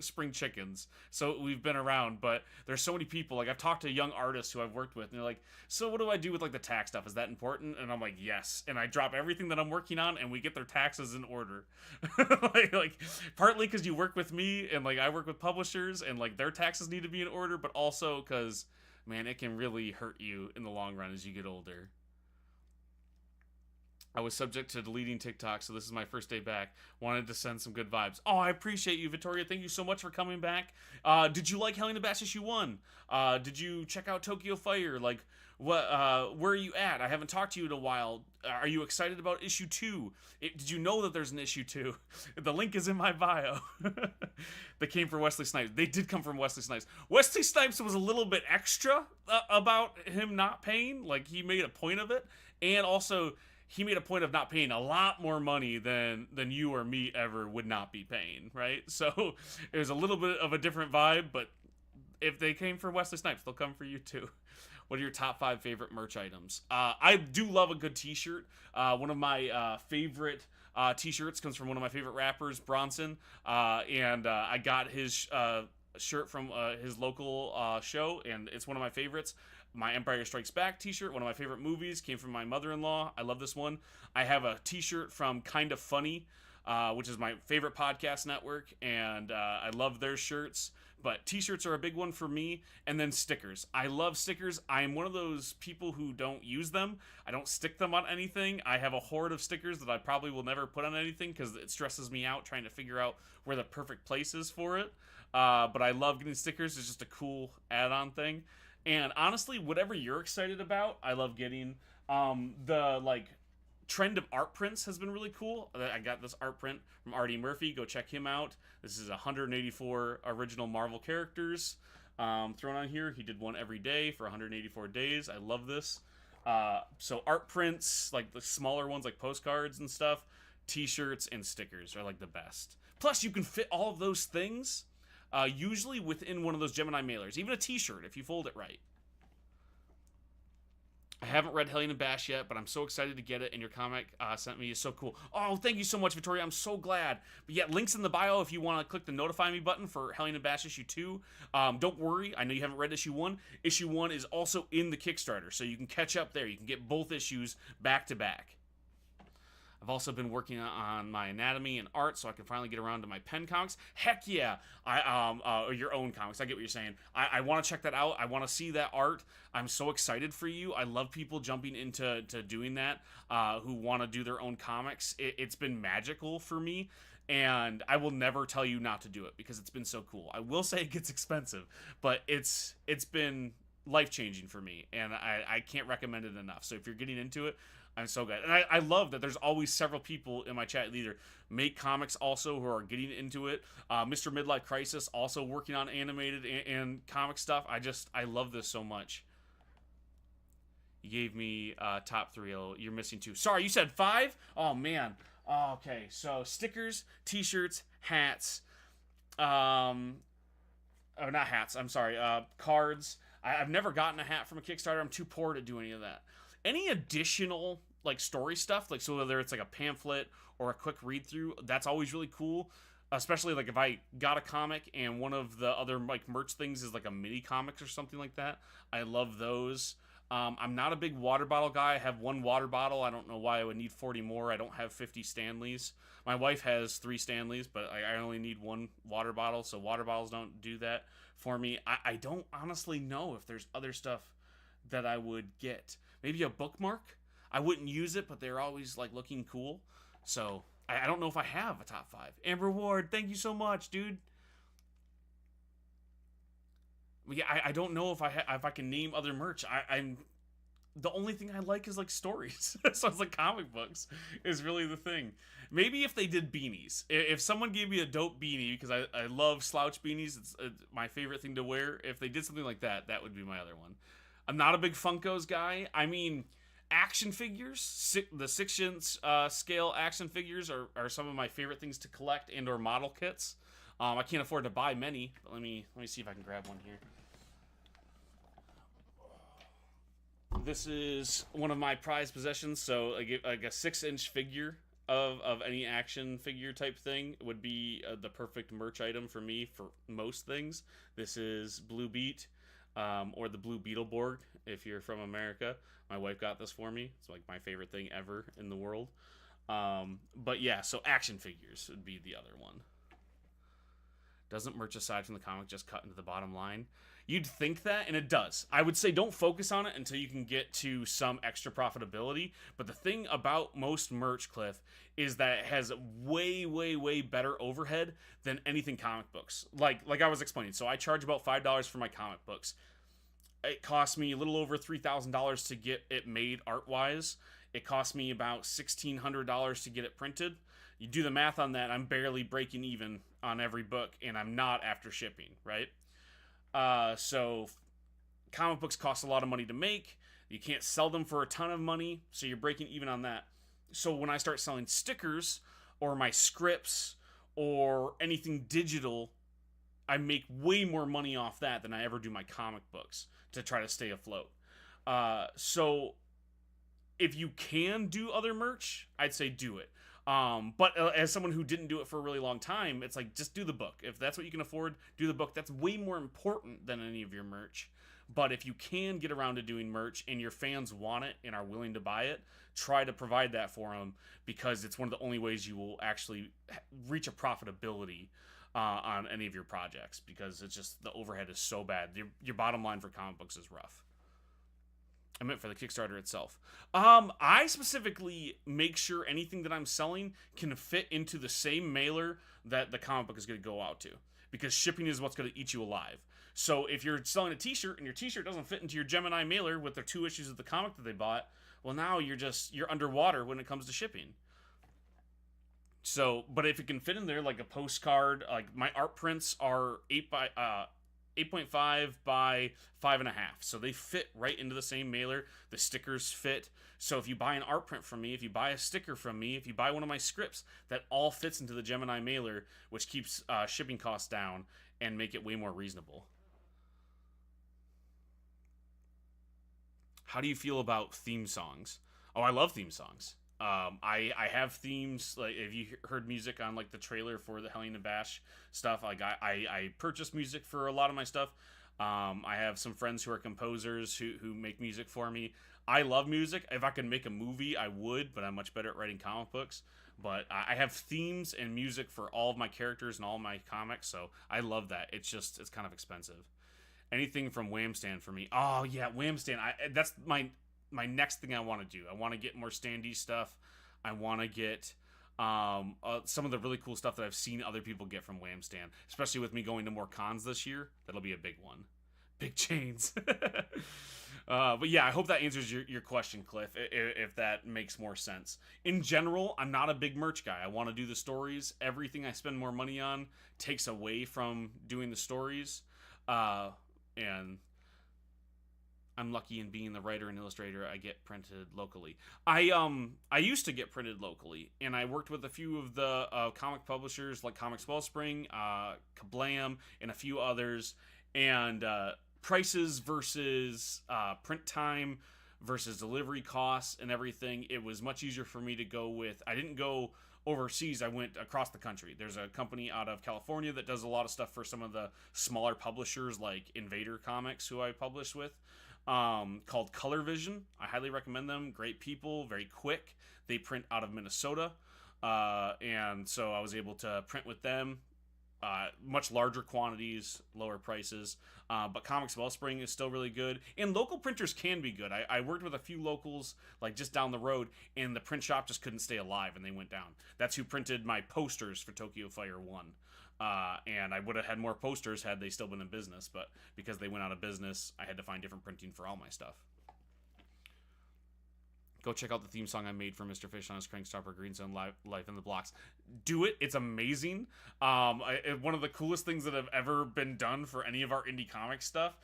[SPEAKER 1] spring chickens. So we've been around, but there's so many people. Like, I've talked to young artists who I've worked with, and they're like, so what do I do with, like, the tax stuff? Is that important? And I'm like, yes. And I drop everything that I'm working on, and we get their taxes in order. like, partly because you work with me, and, like, I work with publishers, and, like, their taxes need to be in order, but also because, man, it can really hurt you in the long run as you get older. I was subject to deleting TikTok, so this is my first day back. Wanted to send some good vibes. Oh, I appreciate you, Victoria. Thank you so much for coming back. Did you like Hellion and Bash issue 1? Did you check out Tokyo Fire? Like, where are you at? I haven't talked to you in a while. Are you excited about issue 2? Did you know that there's an issue 2? The link is in my bio. They came from Wesley Snipes. They did come from Wesley Snipes. Wesley Snipes was a little bit extra about him not paying. Like, he made a point of it. And also, he made a point of not paying a lot more money than you or me ever would not be paying, right? So it was a little bit of a different vibe, but if they came for Wesley Snipes, they'll come for you too. What are your top 5 favorite merch items? I do love a good t-shirt. One of my favorite t-shirts comes from one of my favorite rappers, Bronson, and I got his shirt from his local show, and it's one of my favorites. My Empire Strikes Back t-shirt, one of my favorite movies, came from my mother-in-law. I love this one. I have a t-shirt from Kinda Funny, which is my favorite podcast network, and I love their shirts. But t-shirts are a big one for me, and then stickers. I love stickers. I am one of those people who don't use them. I don't stick them on anything. I have a hoard of stickers that I probably will never put on anything because it stresses me out trying to figure out where the perfect place is for it. But I love getting stickers. It's just a cool add-on thing. And honestly, whatever you're excited about, I love getting. The trend of art prints has been really cool. I got this art print from R.D. Murphy. Go check him out. This is 184 original Marvel characters thrown on here. He did one every day for 184 days. I love this. So art prints, like the smaller ones, like postcards and stuff, t-shirts and stickers are like the best. Plus, you can fit all of those things. Usually within one of those Gemini mailers. Even a t-shirt, if you fold it right. I haven't read Hellion and Bash yet, but I'm so excited to get it, and your comic sent me is so cool. Oh, thank you so much, Victoria. I'm so glad. But yeah, links in the bio if you want to click the notify me button for Hellion and Bash issue 2. Don't worry. I know you haven't read issue 1. Issue 1 is also in the Kickstarter, so you can catch up there. You can get both issues back to back. I've also been working on my anatomy and art, so I can finally get around to my pen comics. Heck yeah! Or your own comics. I get what you're saying. I want to check that out. I want to see that art. I'm so excited for you. I love people jumping into doing that, who want to do their own comics. It's been magical for me, and I will never tell you not to do it because it's been so cool. I will say it gets expensive, but it's been life-changing for me, and I can't recommend it enough. So if you're getting into it, I'm so glad. And I love that there's always several people in my chat that either make comics also who are getting into it. Mr. Midlife Crisis also working on animated and comic stuff. I love this so much. You gave me top 3. You're missing 2. Sorry, you said 5? Oh, man. Oh, okay, so stickers, t-shirts, hats. Oh, not hats. I'm sorry. Cards. I've never gotten a hat from a Kickstarter. I'm too poor to do any of that. Any additional story stuff, so whether it's a pamphlet or a quick read through, that's always really cool. Especially if I got a comic and one of the other merch things is a mini comics or something like that. I love those. I'm not a big water bottle guy. I have one water bottle. I don't know why I would need 40 more. I don't have 50 Stanleys. My wife has 3 Stanleys, but I only need one water bottle, so water bottles don't do that for me. I don't honestly know if there's other stuff that I would get. Maybe a bookmark. I wouldn't use it, but they're always like looking cool. So I don't know if I have a top 5. Amber Ward, thank you so much, dude. Yeah, I don't know if if I can name other merch. I'm the only thing I like is like stories. So it's like comic books is really the thing. Maybe if they did beanies, if someone gave me a dope beanie, because I love slouch beanies, it's my favorite thing to wear. If they did something like that, that would be my other one. I'm not a big Funkos guy. I mean, action figures, the 6-inch scale action figures are some of my favorite things to collect and or model kits. I can't afford to buy many, but let me see if I can grab one here. This is one of my prized possessions, so like a 6-inch figure of any action figure type thing would be the perfect merch item for me for most things. This is Blue Beat, or the Blue Beetleborg if you're from America. My wife got this for me. It's like my favorite thing ever in the world. But yeah, so action figures would be the other one. Doesn't merch aside from the comic just cut into the bottom line? You'd think that, and it does. I would say don't focus on it until you can get to some extra profitability. But the thing about most merch, Cliff, is that it has way, way, way better overhead than anything comic books. Like I was explaining. So I charge about $5 for my comic books. It costs me a little over $3,000 to get it made art-wise. It costs me about $1,600 to get it printed. You do the math on that, I'm barely breaking even on every book, and I'm not after shipping, right? So comic books cost a lot of money to make. You can't sell them for a ton of money, so you're breaking even on that. So when I start selling stickers or my scripts or anything digital, I make way more money off that than I ever do my comic books to try to stay afloat. So if you can do other merch, I'd say do it. But as someone who didn't do it for a really long time, it's like, just do the book. If that's what you can afford, do the book. That's way more important than any of your merch. But if you can get around to doing merch and your fans want it and are willing to buy it, try to provide that for them, because it's one of the only ways you will actually reach a profitability on any of your projects, because it's just, the overhead is so bad. Your bottom line for comic books is rough. I meant for the Kickstarter itself. I specifically make sure anything that I'm selling can fit into the same mailer that the comic book is going to go out to, because shipping is what's going to eat you alive. So if you're selling a t-shirt and your t-shirt doesn't fit into your Gemini mailer with their 2 issues of the comic that they bought, well, now you're underwater when it comes to shipping. So, but if it can fit in there like a postcard, like my art prints are 8.5 by 5.5, so they fit right into the same mailer. The stickers fit. So if you buy an art print from me, if you buy a sticker from me, if you buy one of my scripts, that all fits into the Gemini mailer, which keeps shipping costs down and make it way more reasonable. How do you feel about theme songs? Oh, I love theme songs. I have themes, like if you heard music on like the trailer for the Hellion and Bash stuff, like I purchase music for a lot of my stuff. I have some friends who are composers who make music for me. I love music. If I could make a movie, I would, but I'm much better at writing comic books. But I have themes and music for all of my characters and all of my comics, so I love that. It's kind of expensive. Anything from Whamstand for me. Oh yeah, Whamstand. That's my next thing I want to do. I want to get more standee stuff. I want to get some of the really cool stuff that I've seen other people get from Whamstand, especially with me going to more cons this year. That'll be a big one. Big chains. But yeah, I hope that answers your question, Cliff, if that makes more sense. In general, I'm not a big merch guy. I want to do the stories. Everything I spend more money on takes away from doing the stories. And I'm lucky in being the writer and illustrator. I get printed locally. I used to get printed locally, and I worked with a few of the comic publishers like Comics Wellspring, Kablam, and a few others. And prices versus print time versus delivery costs and everything, it was much easier for me to go with. I didn't go overseas. I went across the country. There's a company out of California that does a lot of stuff for some of the smaller publishers like Invader Comics, who I publish with. called Color Vision. I highly recommend them. Great people, very quick. They print out of Minnesota. And so I was able to print with them. Much larger quantities, lower prices. But Comics Wellspring is still really good. And local printers can be good. I worked with a few locals, like just down the road, and the print shop just couldn't stay alive and they went down. That's who printed my posters for Tokyo Fire 1. And I would have had more posters had they still been in business, but because they went out of business, I had to find different printing for all my stuff. Go check out the theme song I made for Mr. Fish on his Crankstopper Green Zone Life in the Blocks. Do it. It's amazing. One of the coolest things that have ever been done for any of our indie comic stuff.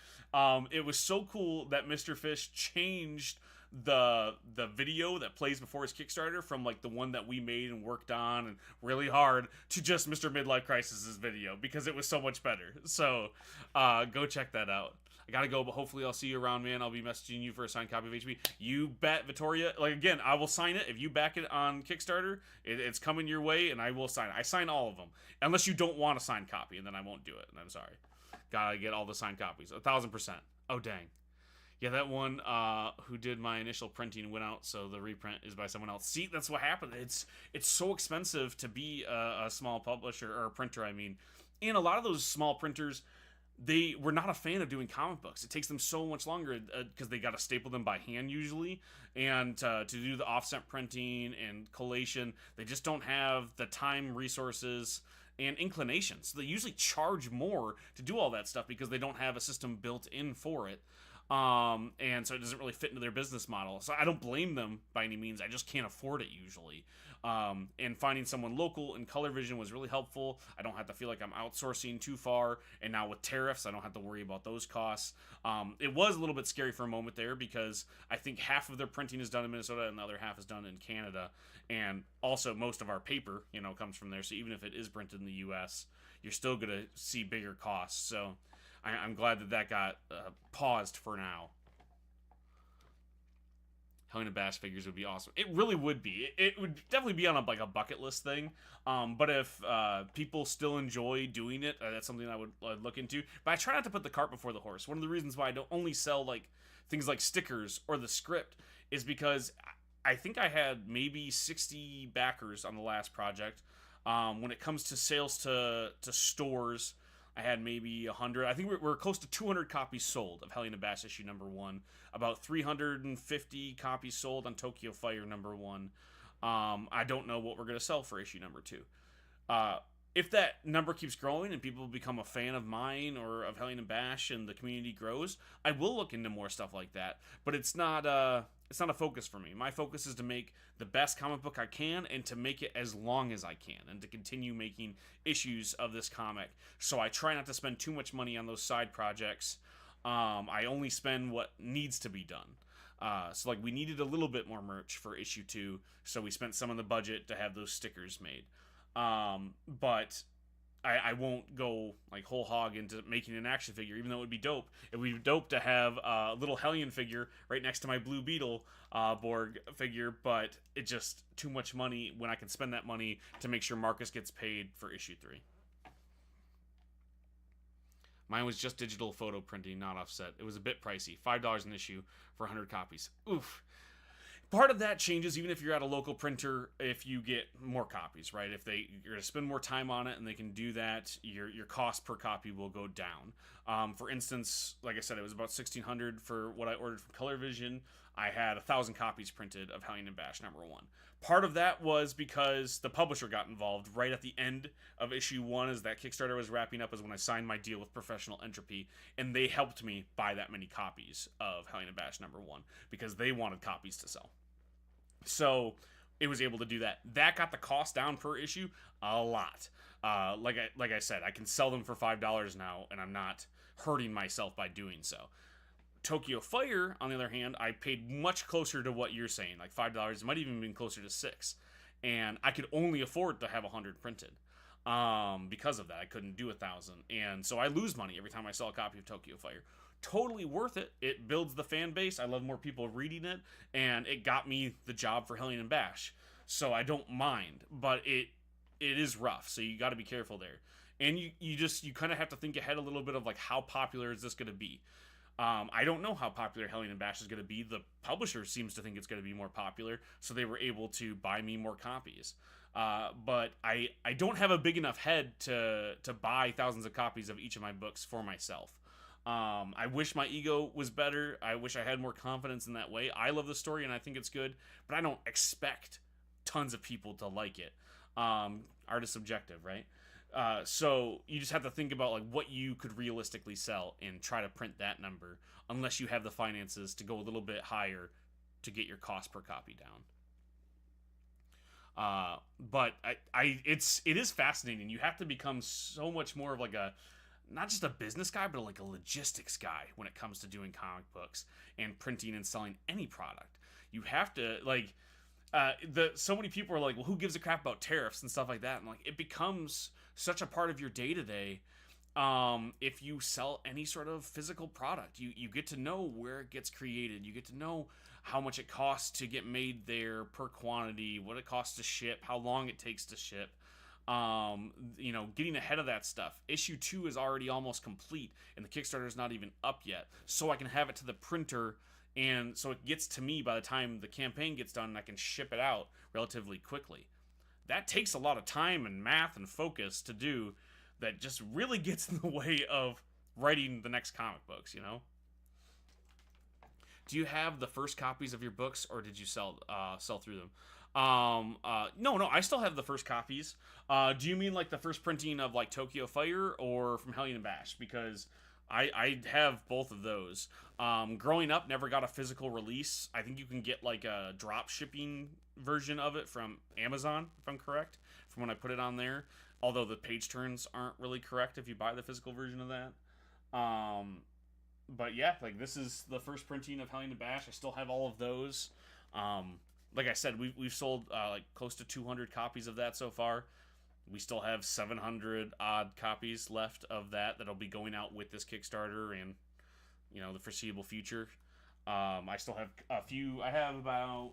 [SPEAKER 1] It was so cool that Mr. Fish changed the video that plays before his Kickstarter from like the one that we made and worked on and really hard to just Mr. Midlife Crisis's video because it was so much better. So go check that out. I gotta go, but hopefully I'll see you around, man. I'll be messaging you for a signed copy of HB. You bet, Vittoria. Like, again, I will sign it. If you back it on Kickstarter, it's coming your way, and I will sign it. I sign all of them. Unless you don't want a signed copy, and then I won't do it, and I'm sorry. Gotta get all the signed copies. 1,000%. Oh, dang. Yeah, that one who did my initial printing went out, so the reprint is by someone else. See, that's what happened. It's so expensive to be a small publisher, or a printer, I mean. And a lot of those small printers, they were not a fan of doing comic books. It takes them so much longer because they got to staple them by hand usually, and to do the offset printing and collation, they just don't have the time, resources, and inclination. So they usually charge more to do all that stuff because they don't have a system built in for it. And so it doesn't really fit into their business model. So I don't blame them by any means. I just can't afford it usually. And finding someone local in Color Vision was really helpful. I don't have to feel like I'm outsourcing too far. And now with tariffs, I don't have to worry about those costs. It was a little bit scary for a moment there because I think half of their printing is done in Minnesota and the other half is done in Canada. And also most of our paper, comes from there. So even if it is printed in the US, you're still going to see bigger costs. So I'm glad that got paused for now. Hellion and Bash figures would be awesome. It really would be. It would definitely be on a bucket list thing. But if people still enjoy doing it, that's something I would look into. But I try not to put the cart before the horse. One of the reasons why I don't only sell things like stickers or the script is because I think I had maybe 60 backers on the last project. When it comes to sales to stores, I had maybe 100. I think we're close to 200 copies sold of Hellion and Bash issue number 1. About 350 copies sold on Tokyo Fire number 1. I don't know what we're going to sell for issue number 2. If that number keeps growing and people become a fan of mine or of Hellion and Bash and the community grows, I will look into more stuff like that. But it's not a focus for me. My focus is to make the best comic book I can and to make it as long as I can and to continue making issues of this comic. So I try not to spend too much money on those side projects. I only spend what needs to be done. So we needed a little bit more merch for issue 2, so we spent some of the budget to have those stickers made. But I won't go whole hog into making an action figure, even though it would be dope. It would be dope to have a little Hellion figure right next to my Blue Beetle Borg figure, but it's just too much money when I can spend that money to make sure Marcus gets paid for issue 3. Mine was just digital photo printing, not offset. It was a bit pricey. $5 an issue for 100 copies. Oof. Part of that changes even if you're at a local printer if you get more copies, right? If you're going to spend more time on it and they can do that, your cost per copy will go down. For instance, like I said, it was about $1,600 for what I ordered from Color Vision. I had 1,000 copies printed of Hellion and Bash number 1. Part of that was because the publisher got involved right at the end of issue 1 as that Kickstarter was wrapping up, is when I signed my deal with Professional Entropy, and they helped me buy that many copies of Hellion and Bash number 1 because they wanted copies to sell. So it was able to do that. That got the cost down per issue a lot. Like I said, I can sell them for $5 now, and I'm not hurting myself by doing so. Tokyo Fire, on the other hand, I paid much closer to what you're saying, like $5. It might even been closer to $6, and I could only afford to have 100 printed. Because of that, I couldn't do 1,000, and so I lose money every time I sell a copy of Tokyo Fire. Totally worth it. It builds the fan base. I love more people reading it, and it got me the job for Hellion and Bash, so I don't mind. But it is rough, so you got to be careful there. And you kind of have to think ahead a little bit of how popular is this going to be. I don't know how popular Hellion and Bash is going to be. The publisher seems to think it's going to be more popular, so they were able to buy me more copies. But I don't have a big enough head to buy thousands of copies of each of my books for myself. I wish my ego was better. I wish I had more confidence in that way. I love the story and I think it's good, but I don't expect tons of people to like it. Art is subjective, right? So you just have to think about like what you could realistically sell and try to print that number, unless you have the finances to go a little bit higher to get your cost per copy down. But it is fascinating. You have to become so much more of like a, not just a business guy, but like a logistics guy when it comes to doing comic books and printing and selling any product. You have to like, so many people are like, well, who gives a crap about tariffs and stuff like that? And like, it becomes such a part of your day to day. If you sell any sort of physical product, you get to know where it gets created. You get to know how much it costs to get made there per quantity, what it costs to ship, how long it takes to ship. Getting ahead of that stuff. Issue 2 is already almost complete, and the Kickstarter is not even up yet, so I can have it to the printer, and so it gets to me by the time the campaign gets done, and I can ship it out relatively quickly. That takes a lot of time and math and focus to do, that just really gets in the way of writing the next comic books, you know? Do you have the first copies of your books, or did you sell through them? No, I still have the first copies. Do you mean like the first printing of like Tokyo Fire or from Hellion and Bash? Because I have both of those. Growing up, never got a physical release. I think you can get like a drop shipping version of it from Amazon, if I'm correct, from when I put it on there. Although the page turns aren't really correct if you buy the physical version of that. But yeah, like this is the first printing of Hellion and Bash. I still have all of those. Like I said, we've sold like close to 200 copies of that so far. We still have 700 odd copies left of that that'll be going out with this Kickstarter and the foreseeable future. I still have a few. I have about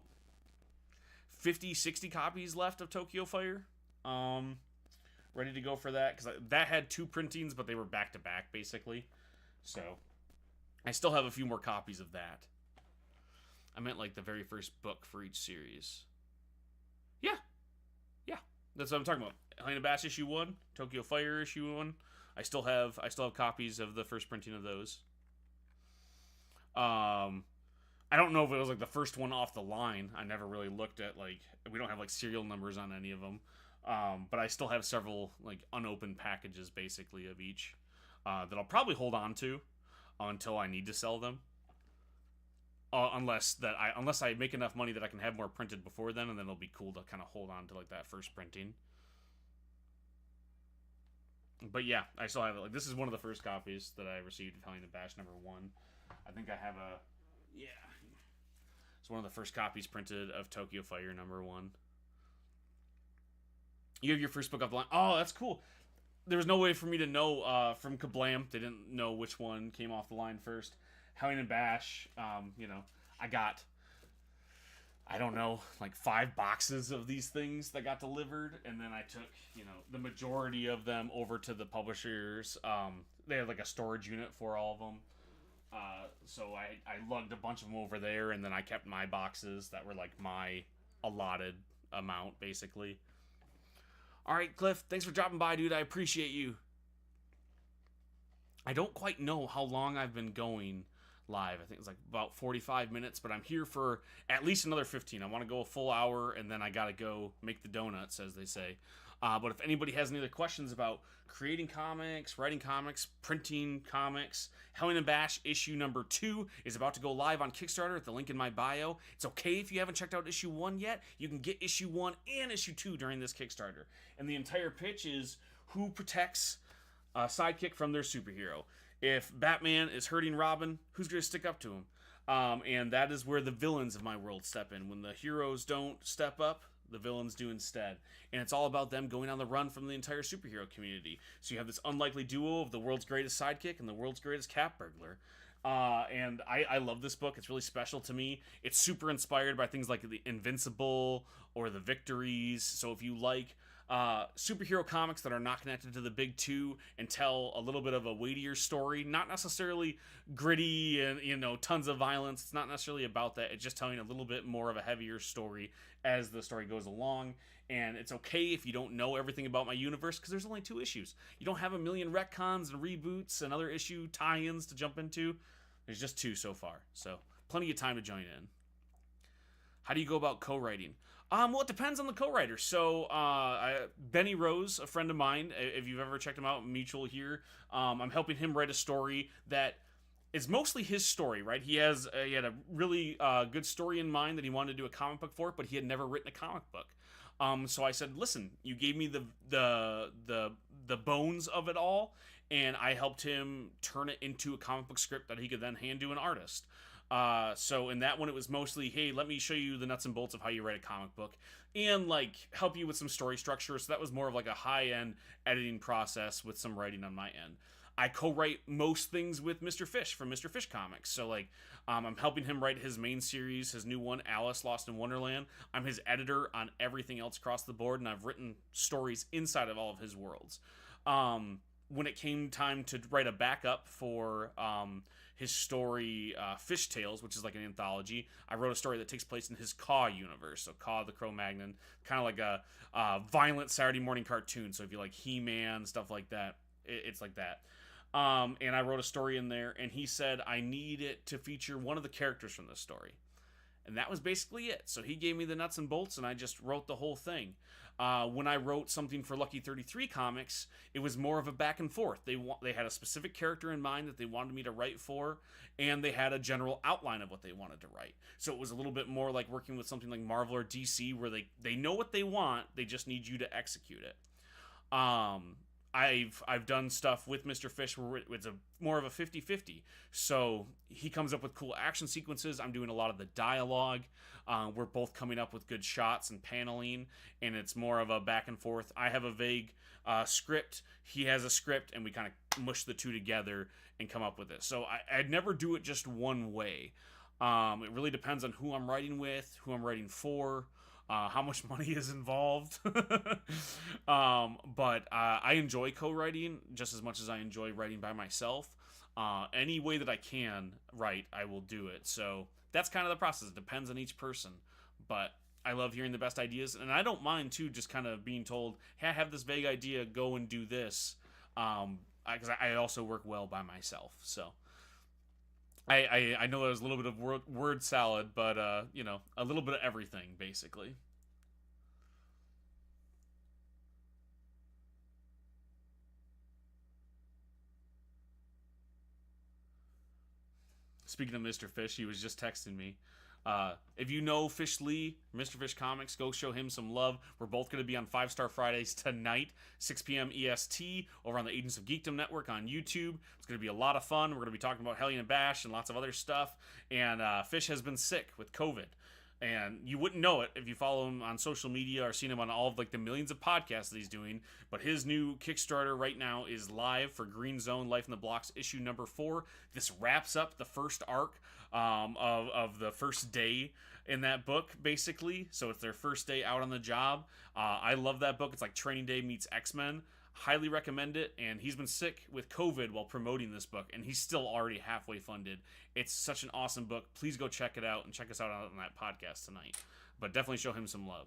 [SPEAKER 1] 50, 60 copies left of Tokyo Fire. Ready to go for that, because that had 2 printings, but they were back to back basically. So I still have a few more copies of that. I meant like the very first book for each series. Yeah. That's what I'm talking about. Hellion and Bash issue 1, Tokyo Fire issue 1. I still have copies of the first printing of those. I don't know if it was like the first one off the line. I never really looked at like, we don't have like serial numbers on any of them. But I still have several like unopened packages basically of each that I'll probably hold on to until I need to sell them. Unless I make enough money that I can have more printed before then, and then it'll be cool to kind of hold on to like that first printing. But yeah, I still have it. Like this is one of the first copies that I received of Hellion and Bash number 1. I think I have it's one of the first copies printed of Tokyo Fire number 1. You have your first book off the line. Oh, that's cool. There was no way for me to know from Kablam. They didn't know which one came off the line first. Hellion and Bash, I got, I don't know, like 5 boxes of these things that got delivered, and then I took, the majority of them over to the publishers. They had like a storage unit for all of them. So I lugged a bunch of them over there, and then I kept my boxes that were like my allotted amount, basically. All right, Cliff, thanks for dropping by, dude. I appreciate you. I don't quite know how long I've been going live. I think it's like about 45 minutes, but I'm here for at least another 15. I want to go a full hour, and then I got to go make the donuts, as they say. But if anybody has any other questions about creating comics, writing comics, printing comics, Hellion and Bash issue number 2 is about to go live on Kickstarter at the link in my bio. It's okay if you haven't checked out issue 1 yet. You can get issue 1 and issue 2 during this Kickstarter. And the entire pitch is who protects a sidekick from their superhero. If Batman is hurting Robin, who's going to stick up to him? And that is where the villains of my world step in. When the heroes don't step up, the villains do instead. And it's all about them going on the run from the entire superhero community. So you have this unlikely duo of the world's greatest sidekick and the world's greatest cat burglar. And I love this book. It's really special to me. It's super inspired by things like the Invincible or the Victories. So if you like superhero comics that are not connected to the big two and tell a little bit of a weightier story, not necessarily gritty and tons of violence. It's not necessarily about that. It's just telling a little bit more of a heavier story as the story goes along. And it's okay if you don't know everything about my universe, because there's only 2 issues. You don't have a million retcons and reboots and other issue tie-ins to jump into. There's just 2 so far, so plenty of time to join in. How do you go about co-writing? Well, it depends on the co-writer. So, Benny Rose, a friend of mine, if you've ever checked him out, mutual here, I'm helping him write a story that is mostly his story, right? He had a really good story in mind that he wanted to do a comic book for, but he had never written a comic book. So I said, listen, you gave me the bones of it all, and I helped him turn it into a comic book script that he could then hand to an artist. So in that one, it was mostly, hey, let me show you the nuts and bolts of how you write a comic book, and like help you with some story structure. So that was more of like a high-end editing process with some writing on my end. I co-write most things with Mr. Fish from Mr. Fish Comics. So like, I'm helping him write his main series, his new one, Alice Lost in Wonderland. I'm his editor on everything else across the board, and I've written stories inside of all of his worlds. When it came time to write a backup for his story, Fish Tales, which is like an anthology, I wrote a story that takes place in his Caw universe. So Caw the Cro-Magnon, kind of like a violent Saturday morning cartoon. So if you like He-Man, stuff like that, it's like that. And I wrote a story in there, and he said, I need it to feature one of the characters from this story. And that was basically it. So he gave me the nuts and bolts, and I just wrote the whole thing. When I wrote something for Lucky 33 Comics, it was more of a back and forth. They had a specific character in mind that they wanted me to write for, and they had a general outline of what they wanted to write. So it was a little bit more like working with something like Marvel or DC, where they know what they want, they just need you to execute it. I've done stuff with Mr. Fish where it's more of a 50-50. So he comes up with cool action sequences. I'm doing a lot of the dialogue. We're both coming up with good shots and paneling, and it's more of a back and forth. I have a vague script. He has a script, and we kind of mush the two together and come up with it. So I'd never do it just one way. It really depends on who I'm writing with, who I'm writing for, how much money is involved. But I enjoy co-writing just as much as I enjoy writing by myself. Any way that I can write, I will do it. So that's kind of the process. It depends on each person. But I love hearing the best ideas. And I don't mind, too, just kind of being told, hey, I have this vague idea, go and do this. Because I also work well by myself. So I know there's a little bit of word salad, but, a little bit of everything, basically. Speaking of Mr. Fish, he was just texting me. If you know Fish Lee, Mr. Fish Comics, go show him some love. We're both going to be on 5 Star Fridays tonight, 6 p.m. EST, over on the Agents of Geekdom Network on YouTube. It's going to be a lot of fun. We're going to be talking about Hellion and Bash and lots of other stuff. And Fish has been sick with COVID. And you wouldn't know it if you follow him on social media or seen him on all of like the millions of podcasts that he's doing. But his new Kickstarter right now is live for Green Zone Life in the Blocks issue number 4. This wraps up the first arc of the first day in that book, basically. So it's their first day out on the job. I love that book. It's like Training Day meets X-Men. Highly recommend it. And he's been sick with COVID while promoting this book, and he's still already halfway funded. It's such an awesome book. Please go check it out and check us out on that podcast tonight. But definitely show him some love.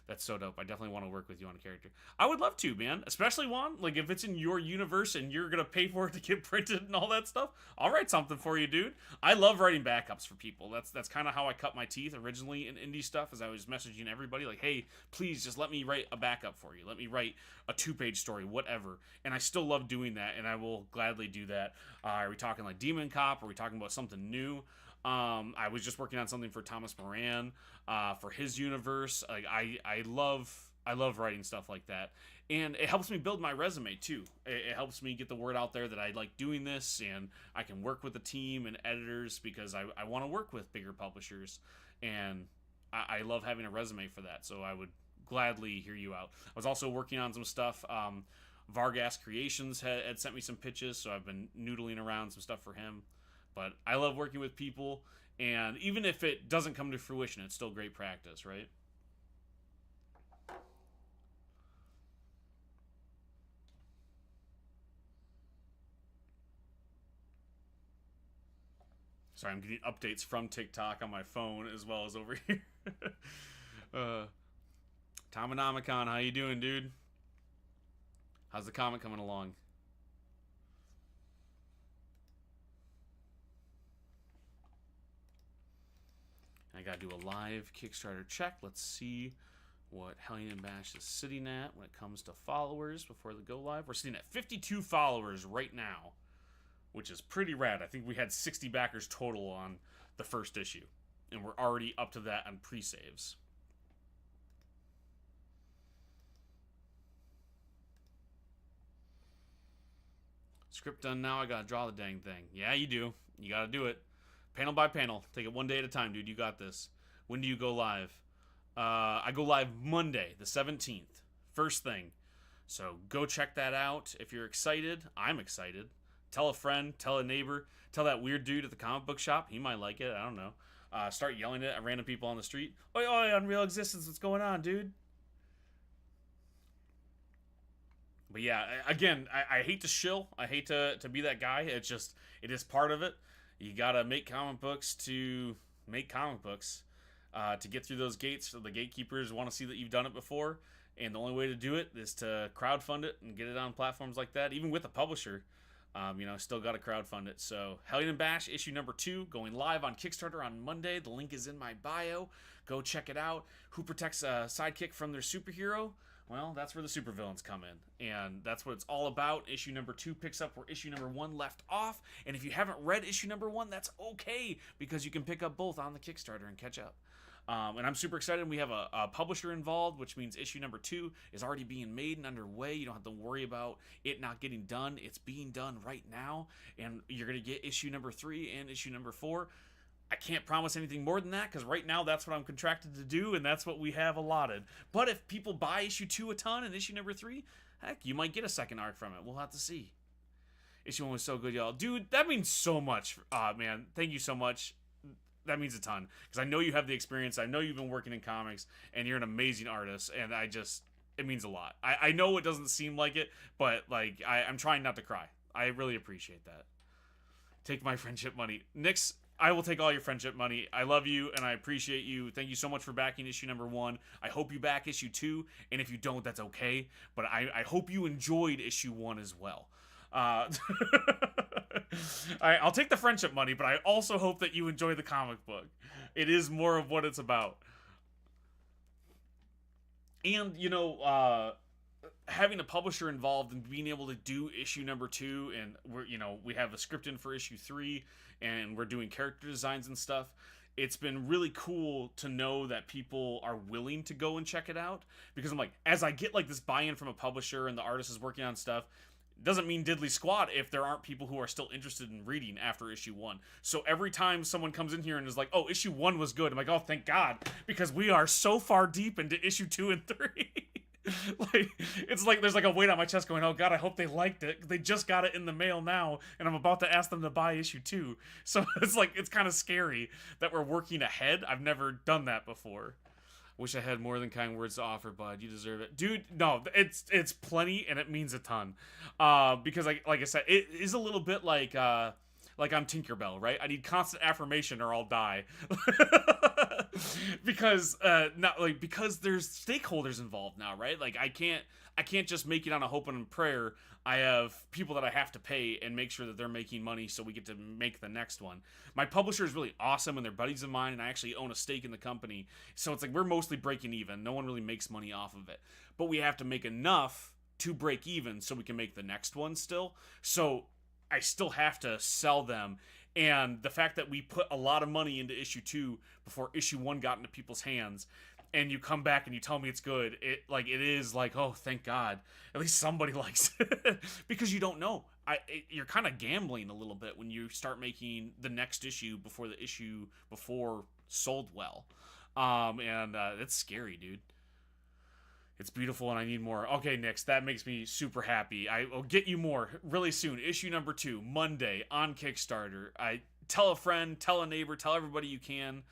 [SPEAKER 1] That's so dope. I definitely want to work with you on a character. I would love to, man. Especially, Juan, like if it's in your universe and you're going to pay for it to get printed and all that stuff, I'll write something for you, dude. I love writing backups for people. That's kind of how I cut my teeth originally in indie stuff, as I was messaging everybody like, hey, please just let me write a backup for you. Let me write a 2-page story, whatever. And I still love doing that, and I will gladly do that. Are we talking like Demon Cop? Are we talking about something new? I was just working on something for Thomas Moran, for his universe. Like I love writing stuff like that, and it helps me build my resume too. It helps me get the word out there that I like doing this, and I can work with the team and editors because I want to work with bigger publishers, and I love having a resume for that. So I would gladly hear you out. I was also working on some stuff. Vargas Creations had sent me some pitches, so I've been noodling around some stuff for him. But I love working with people, and even if it doesn't come to fruition, it's still great practice, right? Sorry, I'm getting updates from TikTok on my phone as well as over here. Tomonomicon, how you doing, dude? How's the comic coming along? I gotta do a live Kickstarter check. Let's see what Hellion and Bash is sitting at when it comes to followers before they go live. We're sitting at 52 followers right now, which is pretty rad. I think we had 60 backers total on the first issue, and we're already up to that on pre-saves. Script done now. I gotta draw the dang thing. Yeah, you do. You gotta do it. Panel by panel. Take it one day at a time, dude. You got this. When do you go live? I go live Monday, the 17th. First thing. So go check that out. If you're excited, I'm excited. Tell a friend, tell a neighbor, tell that weird dude at the comic book shop. He might like it. I don't know. Start yelling it at random people on the street. Oi, oi, Unreal Existence. What's going on, dude? But yeah, again, I hate to shill. I hate to be that guy. It's just, it is part of it. You gotta make comic books to make comic books. To get through those gates, so the gatekeepers want to see that you've done it before. And the only way to do it is to crowdfund it and get it on platforms like that. Even with a publisher, still got to crowdfund it. So Hellion and Bash issue number 2 going live on Kickstarter on Monday. The link is in my bio. Go check it out. Who protects a sidekick from their superhero? Well, that's where the supervillains come in. And that's what it's all about. Issue number 2 picks up where issue number 1 left off. And if you haven't read issue number 1, that's okay, because you can pick up both on the Kickstarter and catch up. And I'm super excited. We have a publisher involved, which means issue number 2 is already being made and underway. You don't have to worry about it not getting done. It's being done right now. And you're going to get issue number 3 and issue number 4. I can't promise anything more than that, because right now that's what I'm contracted to do, and that's what we have allotted. But if people buy issue 2 a ton and issue number 3, heck, you might get a second arc from it. We'll have to see. Issue 1 was so good, y'all. Dude, that means so much. Man, thank you so much. That means a ton, because I know you have the experience. I know you've been working in comics, and you're an amazing artist, and it means a lot. I know it doesn't seem like it, but like I'm trying not to cry. I really appreciate that. Take my friendship money. Nix, I will take all your friendship money. I love you, and I appreciate you. Thank you so much for backing issue number 1. I hope you back issue 2, and if you don't, that's okay. But I hope you enjoyed issue 1 as well. I'll take the friendship money, but I also hope that you enjoy the comic book. It is more of what it's about. And, having a publisher involved and being able to do issue number 2, and we have a script in for issue 3, and we're doing character designs and stuff. It's been really cool to know that people are willing to go and check it out, because I'm like, as I get like this buy-in from a publisher and the artist is working on stuff, doesn't mean diddly squat if there aren't people who are still interested in reading after issue 1. So every time someone comes in here and is like, oh, issue 1 was good, I'm like, oh, thank God, because we are so far deep into issue 2 and 3. It's like there's like a weight on my chest going, oh God, I hope they liked it. They just got it in the mail now, and I'm about to ask them to buy issue 2. So it's kind of scary that we're working ahead. I've never done that before. Wish I had more than kind words to offer, bud. You deserve it. Dude, no, it's plenty, and it means a ton. Because like I said, it is a little bit like I'm Tinkerbell, right? I need constant affirmation or I'll die. because there's stakeholders involved now, right? Like I can't just make it on a hope and prayer. I have people that I have to pay and make sure that they're making money so we get to make the next one. My publisher is really awesome, and they're buddies of mine, and I actually own a stake in the company. So it's like we're mostly breaking even. No one really makes money off of it. But we have to make enough to break even so we can make the next one still. So I still have to sell them. And the fact that we put a lot of money into issue 2 before issue 1 got into people's hands, and you come back and you tell me it's good, it is like, oh, thank God, at least somebody likes it. Because you don't know. You're kind of gambling a little bit when you start making the next issue before the issue before sold well. And it's scary, dude. It's beautiful, and I need more. Okay, Nix, that makes me super happy. I will get you more really soon. Issue number 2, Monday, on Kickstarter. Tell a friend, tell a neighbor, tell everybody you can.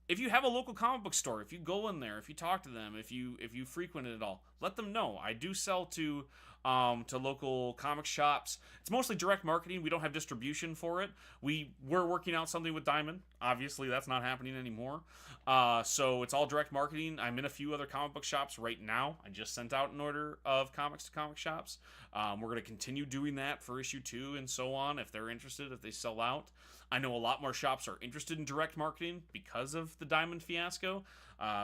[SPEAKER 1] If you have a local comic book store, if you go in there, if you talk to them, if you frequent it at all, let them know. I do sell to local comic shops. It's mostly direct marketing. We don't have distribution for it. We're working out something with Diamond. Obviously, that's not happening anymore. So it's all direct marketing. I'm in a few other comic book shops right now. I just sent out an order of comics to comic shops. We're going to continue doing that for issue 2 and so on if they're interested, if they sell out. I know a lot more shops are interested in direct marketing because of the Diamond fiasco,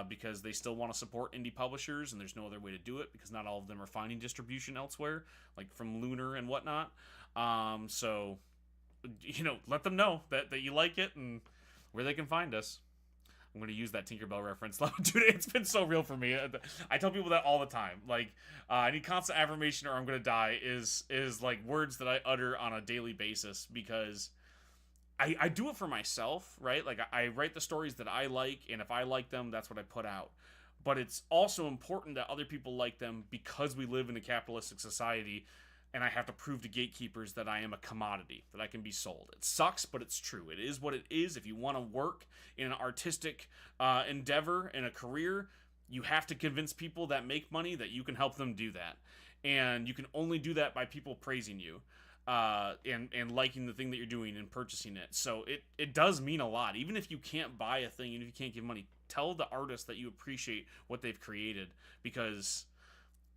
[SPEAKER 1] because they still want to support indie publishers, and there's no other way to do it because not all of them are finding distribution elsewhere, like from Lunar and whatnot. So, let them know that you like it and where they can find us. I'm going to use that Tinkerbell reference. Dude, it's been so real for me. I tell people that all the time. Like, I need constant affirmation or I'm going to die is like words that I utter on a daily basis because I do it for myself, right? Like, I write the stories that I like, and if I like them, that's what I put out. But it's also important that other people like them because we live in a capitalistic society, and I have to prove to gatekeepers that I am a commodity, that I can be sold. It sucks, but it's true. It is what it is. If you want to work in an artistic endeavor, in a career, you have to convince people that make money that you can help them do that. And you can only do that by people praising you. And liking the thing that you're doing and purchasing it. So it does mean a lot. Even if you can't buy a thing, even if you can't give money, tell the artist that you appreciate what they've created, because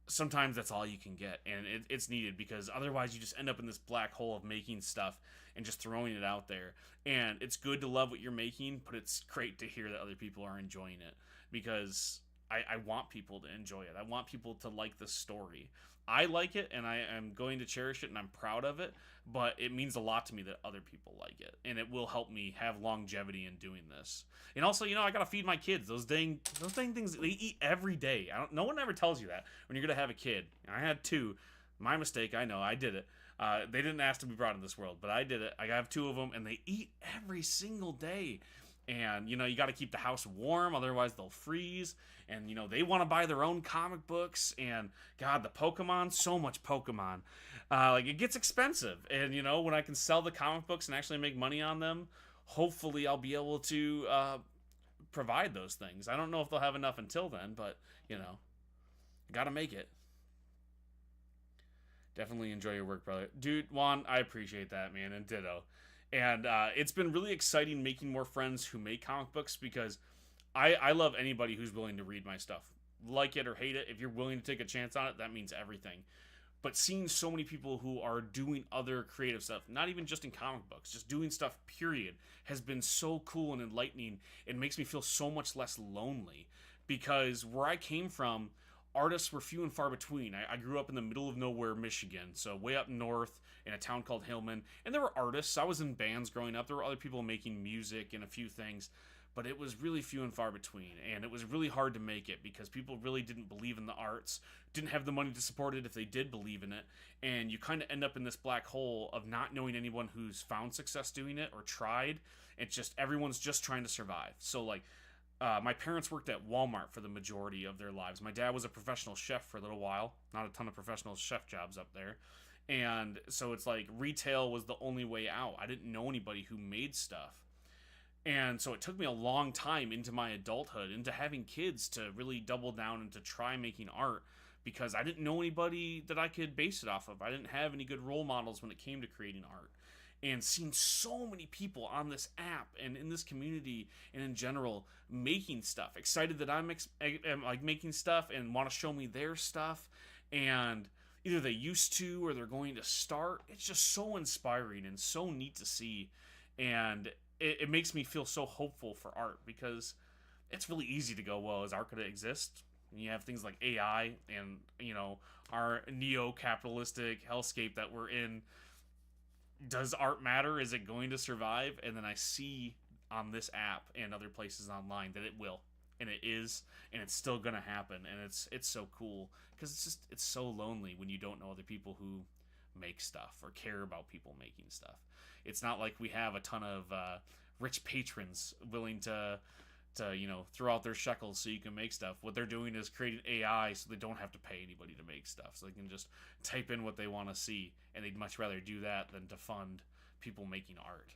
[SPEAKER 1] sometimes that's all you can get, and it's needed, because otherwise you just end up in this black hole of making stuff and just throwing it out there. And it's good to love what you're making, but it's great to hear that other people are enjoying it, because I want people to enjoy it. I want people to like the story. I like it, and I am going to cherish it, and I'm proud of it, but it means a lot to me that other people like it, and it will help me have longevity in doing this. And also, I gotta feed my kids. Those dang things, they eat every day. No one ever tells you that when you're gonna have a kid. I had 2. My mistake, I know, I did it. They didn't ask to be brought in this world, but I did it. I have 2 of them, and they eat every single day. And, you got to keep the house warm, otherwise they'll freeze. And, they want to buy their own comic books. And, God, the Pokemon, so much Pokemon. It gets expensive. And, when I can sell the comic books and actually make money on them, hopefully I'll be able to provide those things. I don't know if they'll have enough until then, but, got to make it. Definitely enjoy your work, brother. Dude, Juan, I appreciate that, man, and ditto. And it's been really exciting making more friends who make comic books, because I love anybody who's willing to read my stuff. Like it or hate it, if you're willing to take a chance on it, that means everything. But seeing so many people who are doing other creative stuff, not even just in comic books, just doing stuff, period, has been so cool and enlightening. It makes me feel so much less lonely, because where I came from, artists were few and far between. I grew up in the middle of nowhere, Michigan, so way up north in a town called Hillman, and there were artists. I was in bands growing up. There were other people making music and a few things, but it was really few and far between, and it was really hard to make it because people really didn't believe in the arts, didn't have the money to support it if they did believe in it, and you kind of end up in this black hole of not knowing anyone who's found success doing it or tried. It's just everyone's just trying to survive. So, like, my parents worked at Walmart for the majority of their lives. My dad was a professional chef for a little while. Not a ton of professional chef jobs up there. And so it's like retail was the only way out. I didn't know anybody who made stuff. And so it took me a long time into my adulthood, into having kids, to really double down and to try making art, because I didn't know anybody that I could base it off of. I didn't have any good role models when it came to creating art. And seeing so many people on this app and in this community and in general making stuff, excited that I'm like making stuff and want to show me their stuff, and either they used to or they're going to start. It's just so inspiring and so neat to see, and it makes me feel so hopeful for art, because it's really easy to go, well, is art going to exist? And you have things like AI and, our neo-capitalistic hellscape that we're in. Does art matter? Is it going to survive? And then I see on this app and other places online that it will, and it is, and it's still gonna happen, and it's so cool, because it's so lonely when you don't know other people who make stuff or care about people making stuff. It's not like we have a ton of rich patrons willing to throw out their shekels so you can make stuff. What they're doing is creating AI so they don't have to pay anybody to make stuff, so they can just type in what they want to see, and they'd much rather do that than to fund people making art.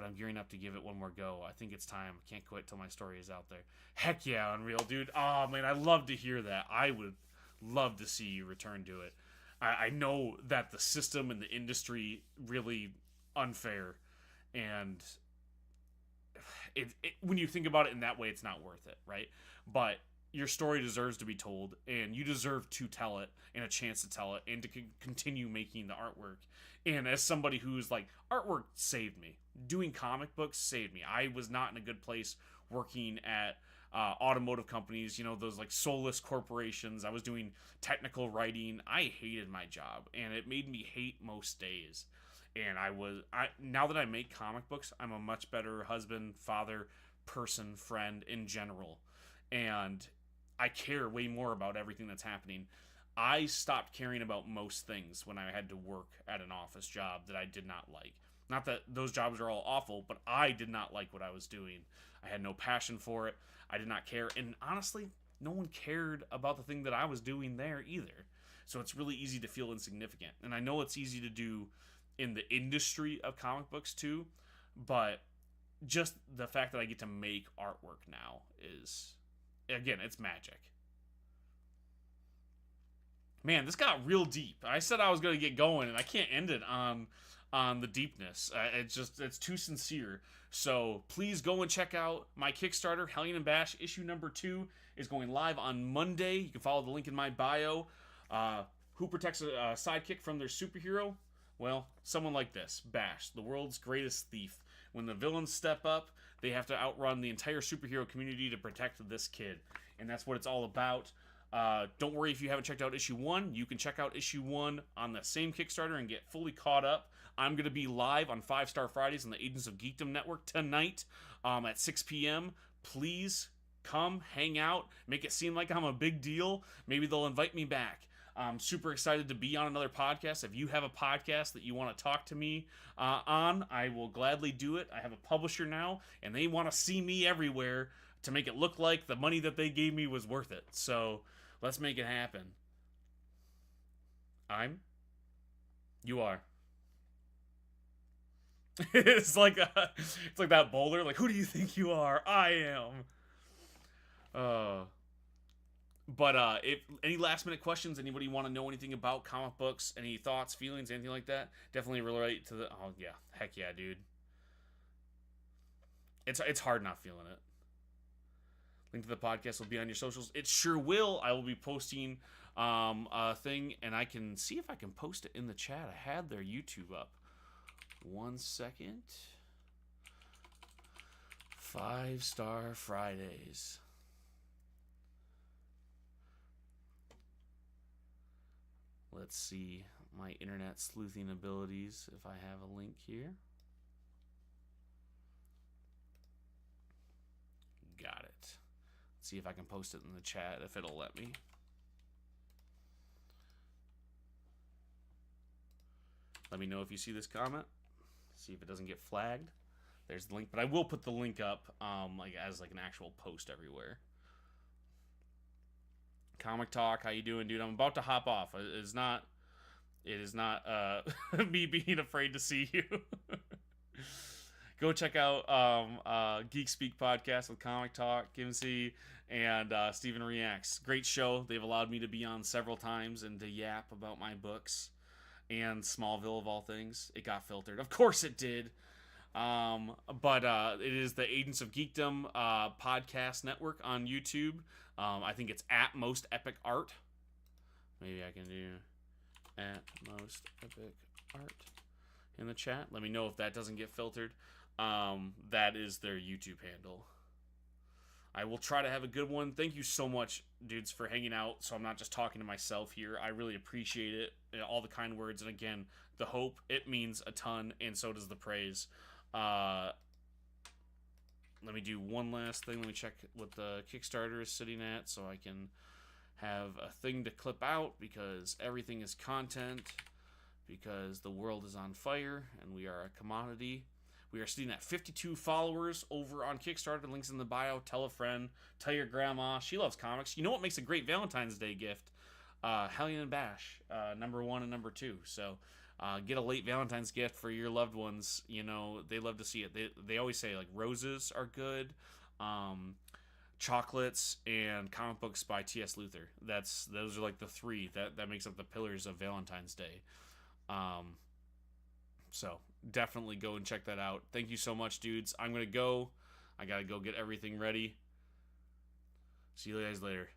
[SPEAKER 1] but I'm gearing up to give it one more go. I think it's time. I can't quit till my story is out there. Heck yeah, Unreal, dude. Oh, man, I love to hear that. I would love to see you return to it. I know that the system and the industry really unfair, and when you think about it in that way, it's not worth it, right? But your story deserves to be told, and you deserve to tell it and a chance to tell it and to continue making the artwork. And as somebody who's like, artwork saved me, doing comic books saved me. I was not in a good place working at automotive companies, you know, those like soulless corporations. I was doing technical writing. I hated my job, and it made me hate most days. And now that I make comic books, I'm a much better husband, father, person, friend in general. And I care way more about everything that's happening. I stopped caring about most things when I had to work at an office job that I did not like. Not that those jobs are all awful, but I did not like what I was doing. I had no passion for it. I did not care. And honestly, no one cared about the thing that I was doing there either. So it's really easy to feel insignificant. And I know it's easy to do in the industry of comic books too, but just the fact that I get to make artwork now is, again, it's magic. Man, this got real deep. I said I was going to get going, and I can't end it on the deepness. It's too sincere. So please go and check out my Kickstarter, Hellion and Bash. Issue number 2 is going live on Monday. You can follow the link in my bio. Who protects a sidekick from their superhero? Well, someone like this, Bash, the world's greatest thief. When the villains step up, they have to outrun the entire superhero community to protect this kid. And that's what it's all about. Don't worry if you haven't checked out issue 1. You can check out issue 1 on the same Kickstarter and get fully caught up. I'm going to be live on 5 Star Fridays on the Agents of Geekdom Network tonight at 6 p.m. Please come, hang out, make it seem like I'm a big deal. Maybe they'll invite me back. I'm super excited to be on another podcast. If you have a podcast that you want to talk to me on, I will gladly do it. I have a publisher now, and they want to see me everywhere to make it look like the money that they gave me was worth it. So let's make it happen. You are. It's like that bowler. Like, who do you think you are? I am. But if any last minute questions, anybody want to know anything about comic books, any thoughts, feelings, anything like that, definitely relate to the. Oh yeah, heck yeah, dude. It's hard not feeling it. Link to the podcast will be on your socials. It sure will. I will be posting a thing, and I can see if I can post it in the chat. I had their YouTube up. 1 second. 5 Star Fridays. Let's see my internet sleuthing abilities if I have a link here. Got it. Let's see if I can post it in the chat if it'll let me. Let me know if you see this comment. See if it doesn't get flagged. There's the link, but I will put the link up as an actual post everywhere. Comic Talk, how you doing, dude? I'm about to hop off. It is not me being afraid to see you. Go check out Geek Speak podcast with Comic Talk, Kimsey, and Steven Reacts. Great show. They've allowed me to be on several times and to yap about my books and Smallville of all things. It got filtered. Of course it did. But it is the Agents of Geekdom podcast network on YouTube. I think it's at Most Epic Art. Maybe I can do at Most Epic Art in the chat. Let me know if that doesn't get filtered. That is their YouTube handle. I will try to have a good one. Thank you so much, dudes, for hanging out. So I'm not just talking to myself here. I really appreciate it. All the kind words. And again, the hope, it means a ton. And so does the praise. Let me do one last thing. Let me check what the Kickstarter is sitting at so I can have a thing to clip out, because everything is content, because the world is on fire and we are a commodity. We are sitting at 52 followers over on Kickstarter. Links in the bio. Tell a friend. Tell your grandma. She loves comics. You know what makes a great Valentine's Day gift? Hellion and Bash, number 1 and number 2. So Get a late Valentine's gift for your loved ones. You know, they love to see it. They always say like roses are good, chocolates, and comic books by T.S. Luther. Those are like the three that makes up the pillars of Valentine's Day. So definitely go and check that out. Thank you so much, dudes. I'm gonna go. I gotta go get everything ready. See you guys later.